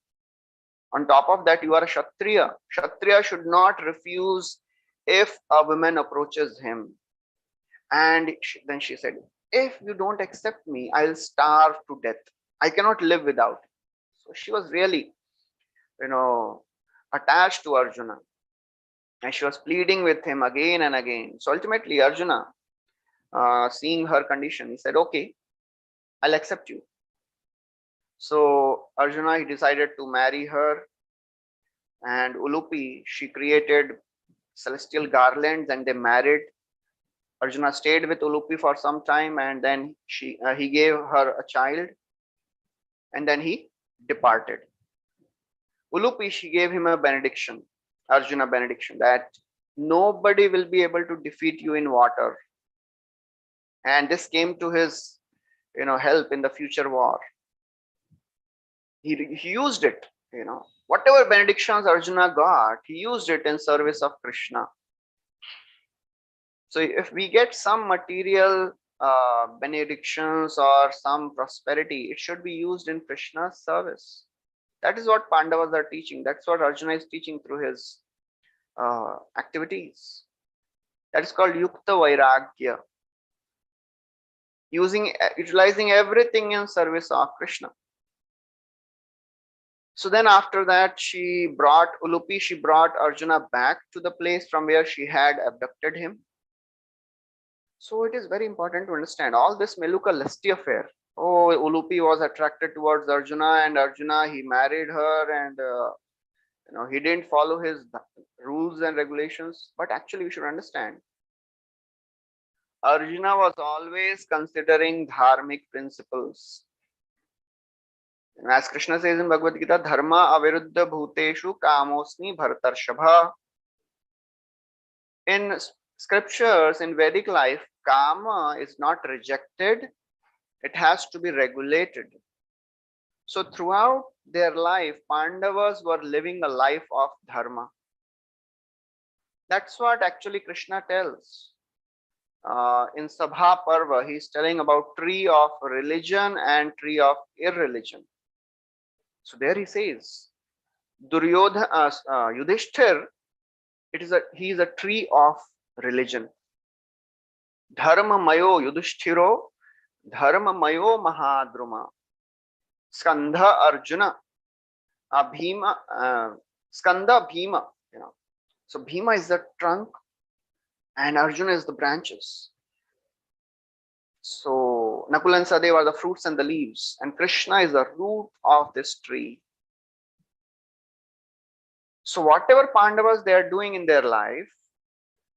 On top of that, you are a Kshatriya. Kshatriya should not refuse if a woman approaches him. And then she said, if you don't accept me, I'll starve to death. I cannot live without. So she was really, attached to Arjuna. And she was pleading with him again and again. So ultimately, Arjuna, seeing her condition, he said, okay, I'll accept you. So Arjuna, he decided to marry her. And Ulupi, she created celestial garlands and they married. Arjuna stayed with Ulupi for some time and then he gave her a child and then he departed. Ulupi, she gave him a benediction, Arjuna benediction, that nobody will be able to defeat you in water. And this came to his, help in the future war. He used it, whatever benedictions Arjuna got, he used it in service of Krishna. So if we get some material benedictions or some prosperity, it should be used in Krishna's service. That is what Pandavas are teaching. That's what Arjuna is teaching through his activities. That is called Yukta Vairagya. Utilizing everything in service of Krishna. So then after that, she brought Arjuna back to the place from where she had abducted him. So it is very important to understand all this may look a lusty affair. Oh, Ulupi was attracted towards Arjuna and Arjuna, he married her and he didn't follow his rules and regulations. But actually we should understand, Arjuna was always considering dharmic principles. As Krishna says in Bhagavad Gita, dharma aviruddha bhuteshu kamosmi bhartarshabha. In scriptures, in Vedic life, kama is not rejected, it has to be regulated. So throughout their life, Pandavas were living a life of dharma. That's what actually Krishna tells. In Sabha Parva, he's telling about tree of religion and tree of irreligion. So there he says, Yudhishthir, he is a tree of religion. Dharma mayo Yudhishthiro, dharma mayo mahadruma. Skandha Arjuna, Bhima, Skanda Bhima. So Bhima is the trunk and Arjuna is the branches. So Nakul and Sadev are the fruits and the leaves, and Krishna is the root of this tree. So whatever Pandavas they are doing in their life,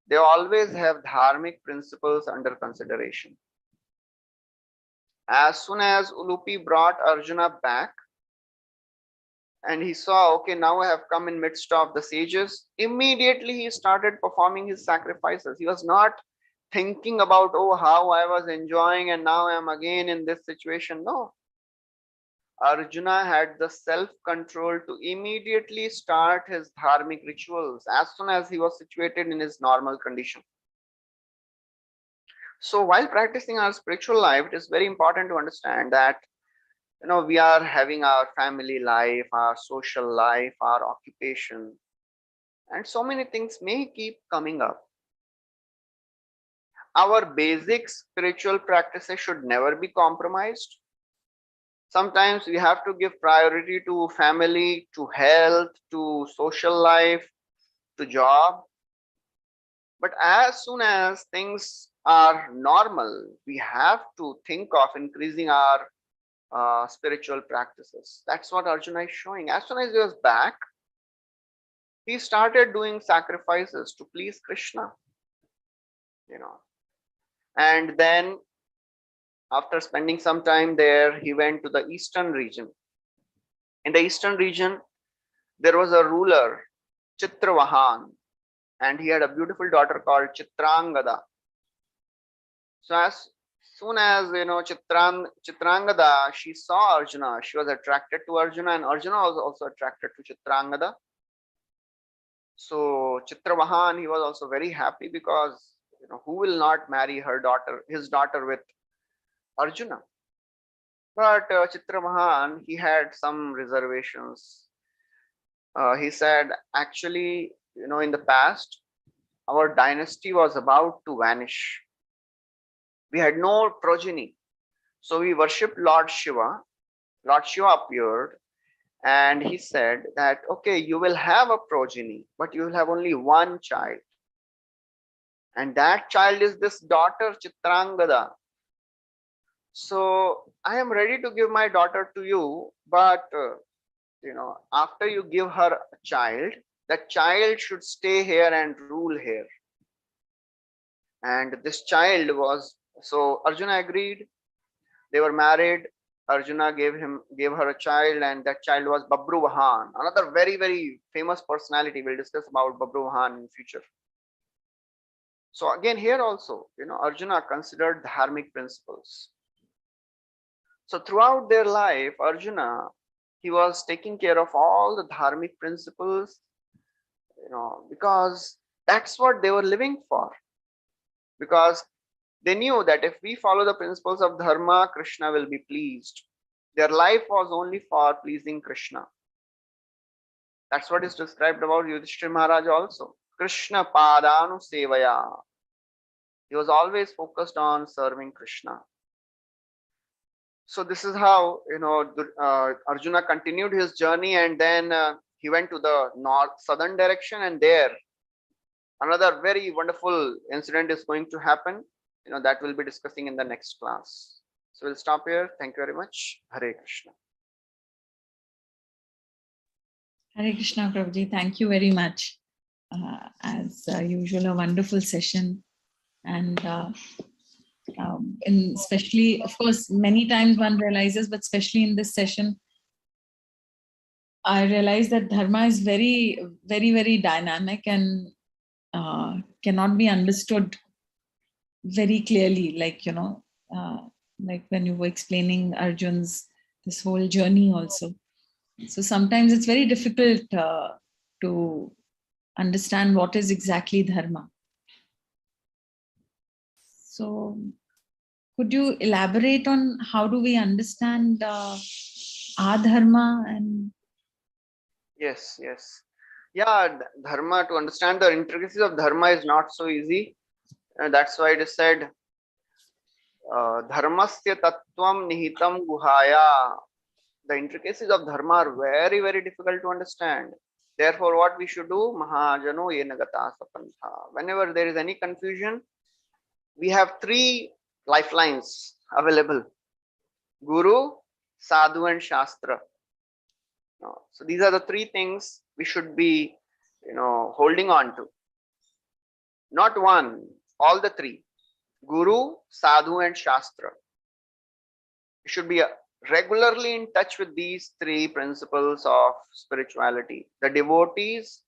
they always have dharmic principles under consideration. As soon as Ulupi brought Arjuna back and he saw, okay, now I have come in midst of the sages, immediately he started performing his sacrifices. He was not thinking about, oh, how I was enjoying and now I am again in this situation. No. Arjuna had the self-control to immediately start his dharmic rituals as soon as he was situated in his normal condition. So while practicing our spiritual life, it is very important to understand that we are having our family life, our social life, our occupation, and so many things may keep coming up. Our basic spiritual practices should never be compromised. Sometimes we have to give priority to family, to health, to social life, to job. But as soon as things are normal, we have to think of increasing our spiritual practices. That's what Arjuna is showing. As soon as he was back, he started doing sacrifices to please Krishna. And then after spending some time there, he went to the eastern region. In the eastern region, there was a ruler, Chitravahan, and he had a beautiful daughter called Chitrangada. So as soon as Chitrangada, she saw Arjuna, she was attracted to Arjuna, and Arjuna was also attracted to Chitrangada. So Chitravahan, he was also very happy because who will not marry his daughter with Arjuna? But Chitravahan, he had some reservations. He said, actually, in the past, our dynasty was about to vanish. We had no progeny. So we worshipped Lord Shiva. Lord Shiva appeared and he said that, okay, you will have a progeny, but you will have only one child. And that child is this daughter, Chitrangada. So I am ready to give my daughter to you, but after you give her a child, that child should stay here and rule here. And this child was, so Arjuna agreed. They were married. Arjuna gave her a child, and that child was Babruvahan, another very, very famous personality. We'll discuss about Babruvahan in future. So again, here also, Arjuna considered dharmic principles. So throughout their life, Arjuna, he was taking care of all the dharmic principles, because that's what they were living for. Because they knew that if we follow the principles of dharma, Krishna will be pleased. Their life was only for pleasing Krishna. That's what is described about Yudhishthira Maharaj also. Krishna padanu sevaya. He was always focused on serving Krishna. So this is how Arjuna continued his journey, and then he went to the southern direction, and there another very wonderful incident is going to happen. That we'll be discussing in the next class. So we'll stop here. Thank you very much. Hare Krishna. Hare Krishna, Prabhuji. Thank you very much. As usual, a wonderful session. And especially, of course, many times one realizes, but especially in this session, I realized that dharma is very, very, very dynamic and cannot be understood very clearly, like like when you were explaining Arjun's this whole journey also. So sometimes it's very difficult to understand what is exactly dharma. So could you elaborate on how do we understand our dharma? And Yes. Yeah, dharma, to understand the intricacies of dharma is not so easy. And that's why it is said, dharmasya tattvam nihitam guhaya. The intricacies of dharma are very, very difficult to understand. Therefore, what we should do? Mahajano yenagata sapantha. Whenever there is any confusion, we have three lifelines available: Guru, Sadhu, and Shastra. So these are the three things we should be, holding on to. Not one, all the three: Guru, Sadhu, and Shastra. We should be regularly in touch with these three principles of spirituality: the devotees,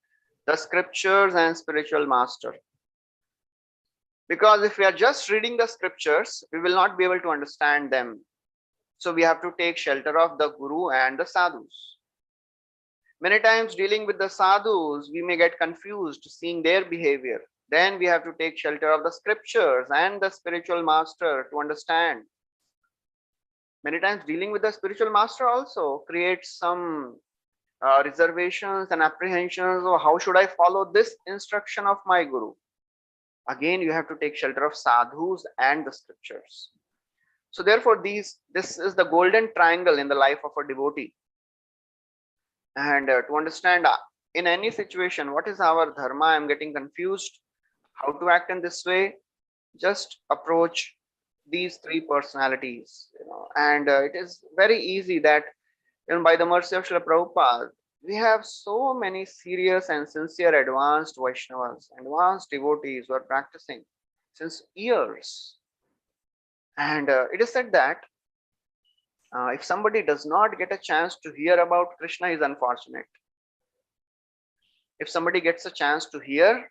the scriptures, and spiritual master. Because if we are just reading the scriptures, we will not be able to understand them. So we have to take shelter of the Guru and the Sadhus. Many times dealing with the Sadhus, we may get confused seeing their behavior. Then we have to take shelter of the scriptures and the spiritual master to understand. Many times dealing with the spiritual master also creates some reservations and apprehensions of how should I follow this instruction of my Guru. Again, you have to take shelter of sadhus and the scriptures. So therefore, this is the golden triangle in the life of a devotee. And to understand in any situation, what is our dharma? I'm getting confused. How to act in this way? Just approach these three personalities, and it is very easy that, by the mercy of Srila Prabhupada, we have so many serious and sincere advanced Vaishnavas, advanced devotees who are practicing since years. And it is said that if somebody does not get a chance to hear about Krishna, is unfortunate. If somebody gets a chance to hear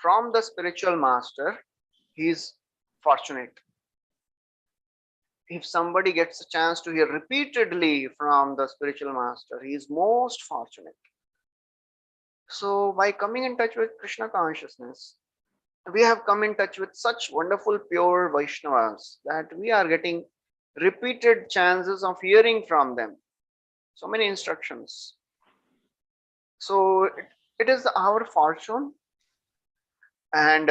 from the spiritual master, he is fortunate. If somebody gets a chance to hear repeatedly from the spiritual master, he is most fortunate. So by coming in touch with Krishna consciousness, we have come in touch with such wonderful pure Vaishnavas that we are getting repeated chances of hearing from them. So many instructions. So it is our fortune. And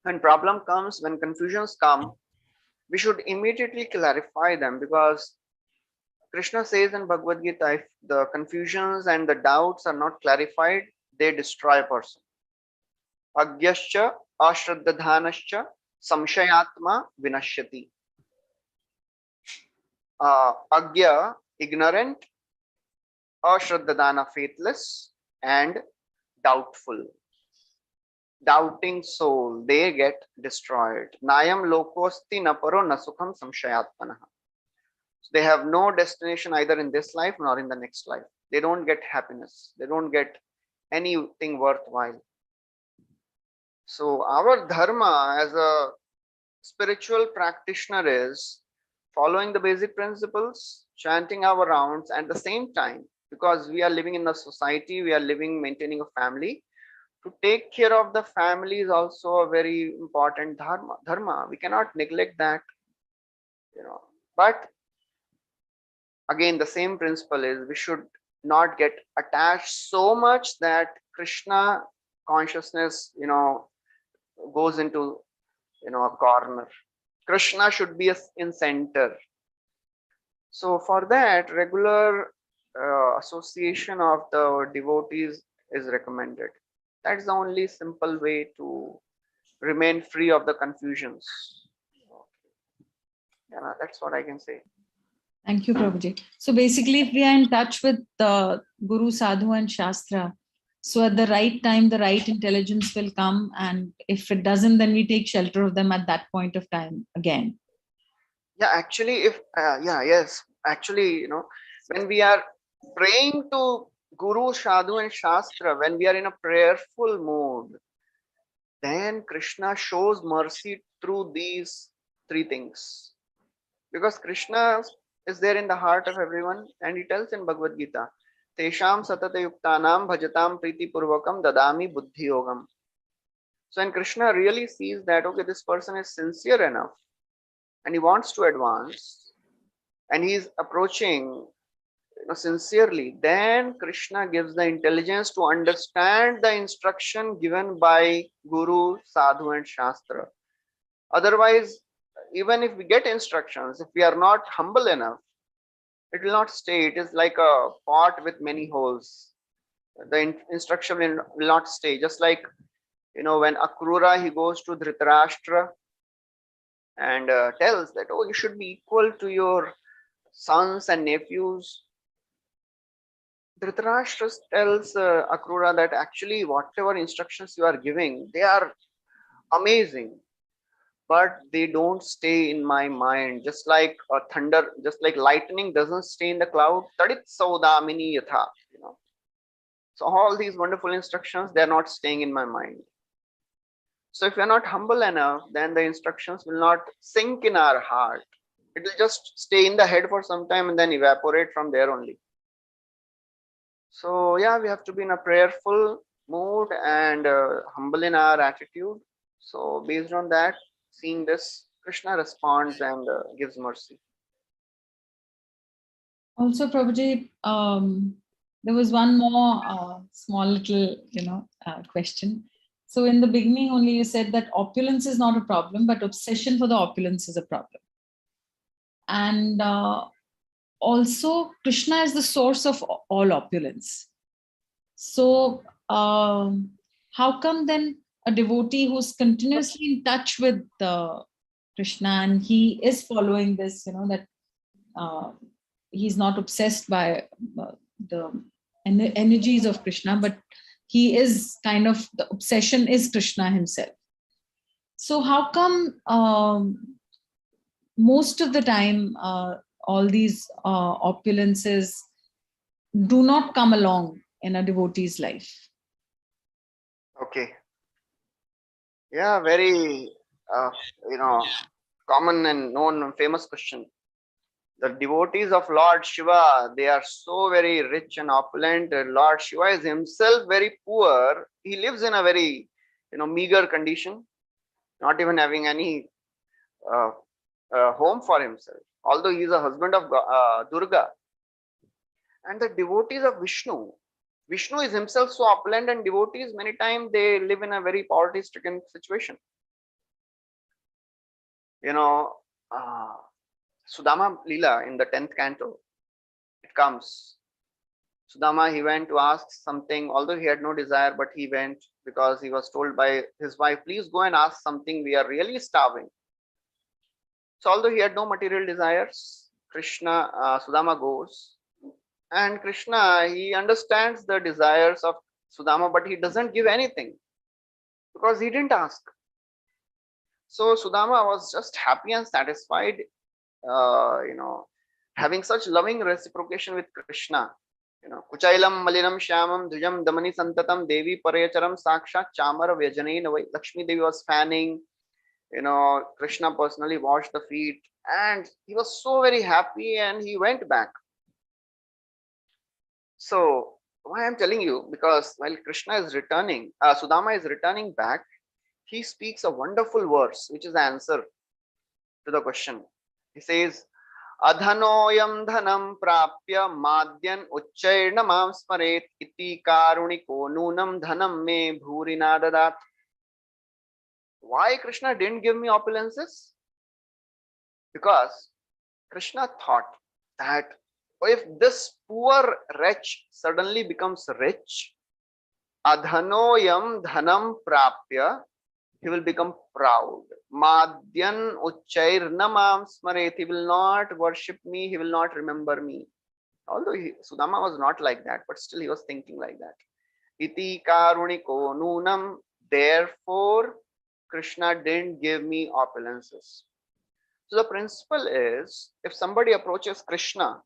when problem comes, when confusions come, we should immediately clarify them, because Krishna says in Bhagavad Gita, if the confusions and the doubts are not clarified, they destroy a person. Agyascha ashraddadhanascha samshayatma vinashyati. Agya, ignorant; ashraddadana, faithless; and doubtful, doubting soul, they get destroyed. Nayam lokosti naparo nasukham samshayatmana. They have no destination either in this life nor in the next life. They don't get happiness. They don't get anything worthwhile. So our dharma as a spiritual practitioner is following the basic principles, chanting our rounds at the same time, because we are living in a society, we are living, maintaining a family. To take care of the family is also a very important dharma. We cannot neglect that, But again, the same principle is we should not get attached so much that Krishna consciousness, goes into, a corner. Krishna should be in center. So for that, regular association of the devotees is recommended. That's the only simple way to remain free of the confusions. Yeah, that's what I can say. Thank you, Prabhuji. So basically, if we are in touch with the Guru, Sadhu, and Shastra, so at the right time, the right intelligence will come. And if it doesn't, then we take shelter of them at that point of time again. Yeah, actually, actually, when we are praying to Guru, Sadhu, and Shastra, when we are in a prayerful mood, then Krishna shows mercy through these three things. Because Krishna is there in the heart of everyone, and he tells in Bhagavad Gita, Tesham satata yuktanam bhajatam priti purvakam dadami buddhi yogam. So when Krishna really sees that, okay, this person is sincere enough and he wants to advance and he is approaching sincerely, then Krishna gives the intelligence to understand the instruction given by Guru, Sadhu, and Shastra. Otherwise, even if we get instructions, if we are not humble enough, It will not stay. It is like a pot with many holes. The instruction will not stay. Just like, when Akrura, he goes to Dhritarashtra and tells that, oh, you should be equal to your sons and nephews. Dhritarashtra tells Akrura that actually whatever instructions you are giving, they are amazing, but they don't stay in my mind. Just like a thunder, just like lightning doesn't stay in the cloud. Tadit saudamini yatha. So all these wonderful instructions, they are not staying in my mind. So if we are not humble enough, then the instructions will not sink in our heart. It will just stay in the head for some time and then evaporate from there only. So yeah, we have to be in a prayerful mood and humble in our attitude. So based on that, seeing this, Krishna responds and gives mercy. Also, Prabhuji, there was one more small little, question. So in the beginning only you said that opulence is not a problem, but obsession for the opulence is a problem. And also Krishna is the source of all opulence. So how come then a devotee who's continuously in touch with Krishna and he is following this, that he's not obsessed by the energies of Krishna, but he is kind of, the obsession is Krishna himself. So how come most of the time all these opulences do not come along in a devotee's life? Okay. Yeah, very common and known and famous question. The devotees of Lord Shiva, they are so very rich and opulent. Lord Shiva is himself very poor. He lives in a very meager condition, not even having any home for himself, although he is a husband of Durga. And the devotees of Vishnu is himself so opulent, and devotees many times they live in a very poverty stricken situation. Sudama Lila in the 10th canto, it comes. Sudama, he went to ask something, although he had no desire, but he went because he was told by his wife, please go and ask something, we are really starving. So although he had no material desires, Sudama goes, and Krishna, he understands the desires of Sudama, but he doesn't give anything because he didn't ask. So Sudama was just happy and satisfied, having such loving reciprocation with Krishna. Kuchailam malinam shyamam dhujam damani santatam devi parayacharam sakshat chamara vyajane navai. Lakshmi Devi was fanning, Krishna personally washed the feet, and he was so very happy, and he went back. So why I'm telling you, because while Krishna is returning, Sudama is returning back, he speaks a wonderful verse, which is the answer to the question. He says, Adhanoyam dhanam prapya madyan ucchairna mam smaret iti karuniko nunam dhanam me bhurina dadat. Why Krishna didn't give me opulences? Because Krishna thought that if this poor wretch suddenly becomes rich, adhanoyam dhanam prapya, he will become proud. Madhyan ucchairnamam smaret, he will not worship me, he will not remember me. Although Sudama was not like that, but still he was thinking like that. Iti karuniko nunam, therefore Krishna didn't give me opulences. So the principle is, if somebody approaches Krishna,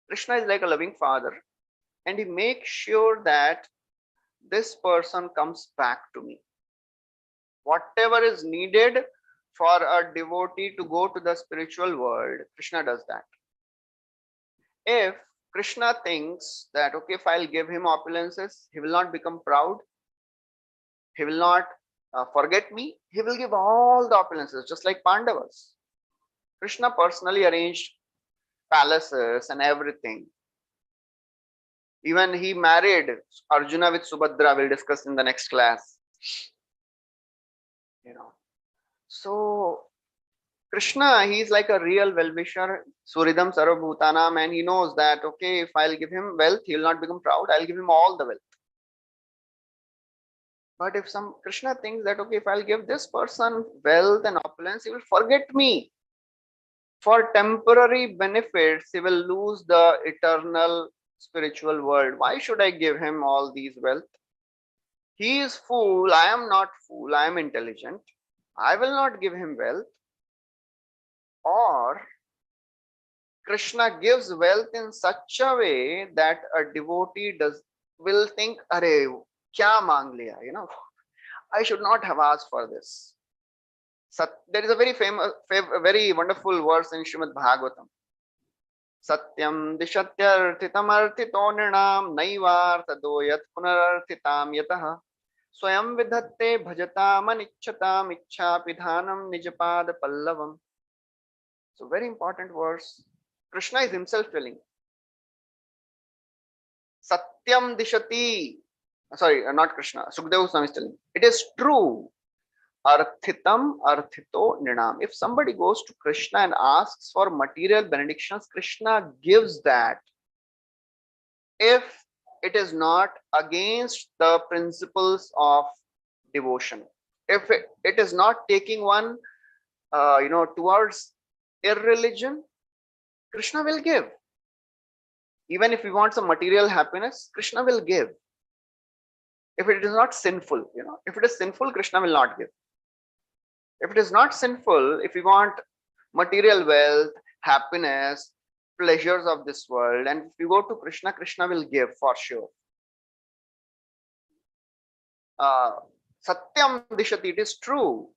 Krishna is like a loving father, and he makes sure that this person comes back to me. Whatever is needed for a devotee to go to the spiritual world, Krishna does that. If Krishna thinks that, okay, if I'll give him opulences, he will not become proud, he will not forget me, he will give all the opulences, just like Pandavas. Krishna personally arranged palaces and everything. Even he married Arjuna with Subhadra, we'll discuss in the next class. So Krishna, he's like a real well-wisher, Suridam Sarvabhutanam, and he knows that, okay, if I'll give him wealth, he will not become proud, I'll give him all the wealth. But if some Krishna thinks that, okay, if I'll give this person wealth and opulence, he will forget me. For temporary benefits, he will lose the eternal spiritual world. Why should I give him all these wealth? He is fool, I am not fool, I am intelligent. I will not give him wealth. Or Krishna gives wealth in such a way that a devotee will think, "Arey, kya mang liya?" I should not have asked for this. There is a very famous, very wonderful verse in Srimad Bhagavatam. Satyam dishatyarthitam arthito nirnam naivartado yat punararthitam yatah swayam vidhatte bhajatam anichchatam ichchapidhanam nijapad pallavam. So very important verse. Krishna is himself telling. Satyam dishati. Sorry, not Krishna. Sukadeva Swami is telling. It is true. Arthitam arthito nirnam. If somebody goes to Krishna and asks for material benedictions, Krishna gives that. If it is not against the principles of devotion, if it is not taking one, towards irreligion, Krishna will give. Even if we want some material happiness, Krishna will give. If it is not sinful, if it is sinful, Krishna will not give. If it is not sinful, if we want material wealth, happiness, pleasures of this world, and if we go to Krishna, Krishna will give for sure. Satyam dishati, it is true.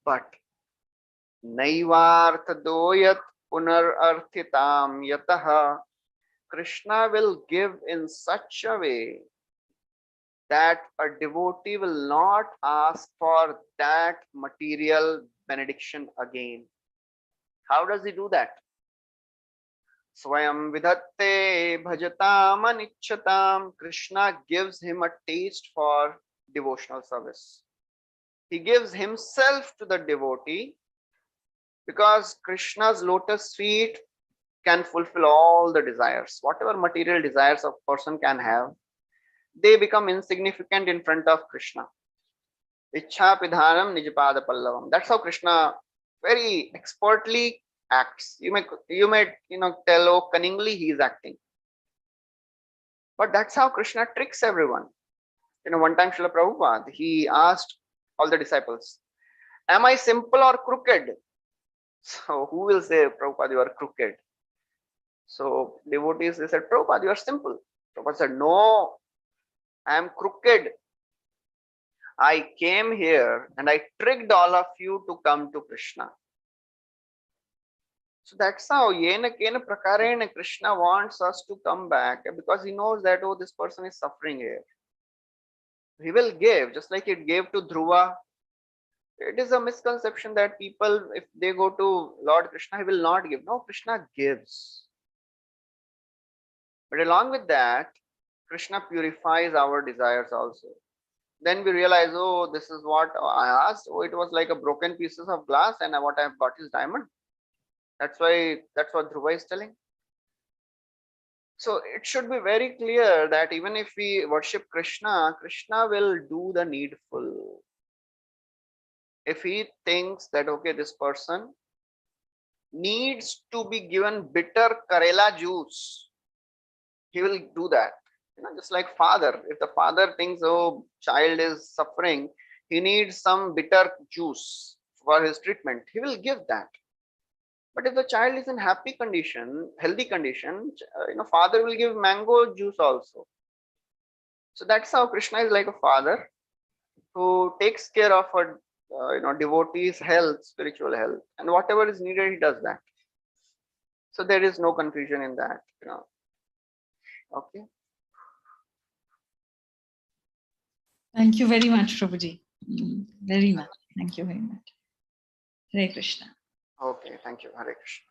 But naivarthadoyat punararthitam yataha, Krishna will give in such a way that a devotee will not ask for that material benediction again. How does he do that? Swayam vidhatte bhajatam anichchatam. Krishna gives him a taste for devotional service. He gives himself to the devotee because Krishna's lotus feet can fulfill all the desires. Whatever material desires a person can have, they become insignificant in front of Krishna. Ichha pidhanam nijapada pallavam. That's how Krishna very expertly acts. You may tell, oh, cunningly he is acting. But that's how Krishna tricks everyone. One time Srila Prabhupada, he asked all the disciples, am I simple or crooked? So who will say, Prabhupada, you are crooked? So devotees, they said, Prabhupada, you are simple. Prabhupada said, no, I am crooked. I came here and I tricked all of you to come to Krishna. So that's how yena kena prakarena Krishna wants us to come back, because he knows that, oh, this person is suffering here. He will give, just like it gave to Dhruva. It is a misconception that people, if they go to Lord Krishna, he will not give. No, Krishna gives. But along with that, Krishna purifies our desires also. Then we realize, oh, this is what I asked. Oh, it was like a broken pieces of glass, and what I have got is diamond. That's what Dhruva is telling. So it should be very clear that even if we worship Krishna, Krishna will do the needful. If he thinks that, okay, this person needs to be given bitter Karela juice, he will do that. Just like father, if the father thinks, oh, child is suffering, he needs some bitter juice for his treatment, he will give that. But if the child is in happy condition, healthy condition, father will give mango juice also. So that's how Krishna is like a father who takes care of a devotee's health, spiritual health, and whatever is needed, he does that. So there is no confusion in that. Okay. Thank you very much, Prabhuji. Very much. Thank you very much. Hare Krishna. Okay, thank you. Hare Krishna.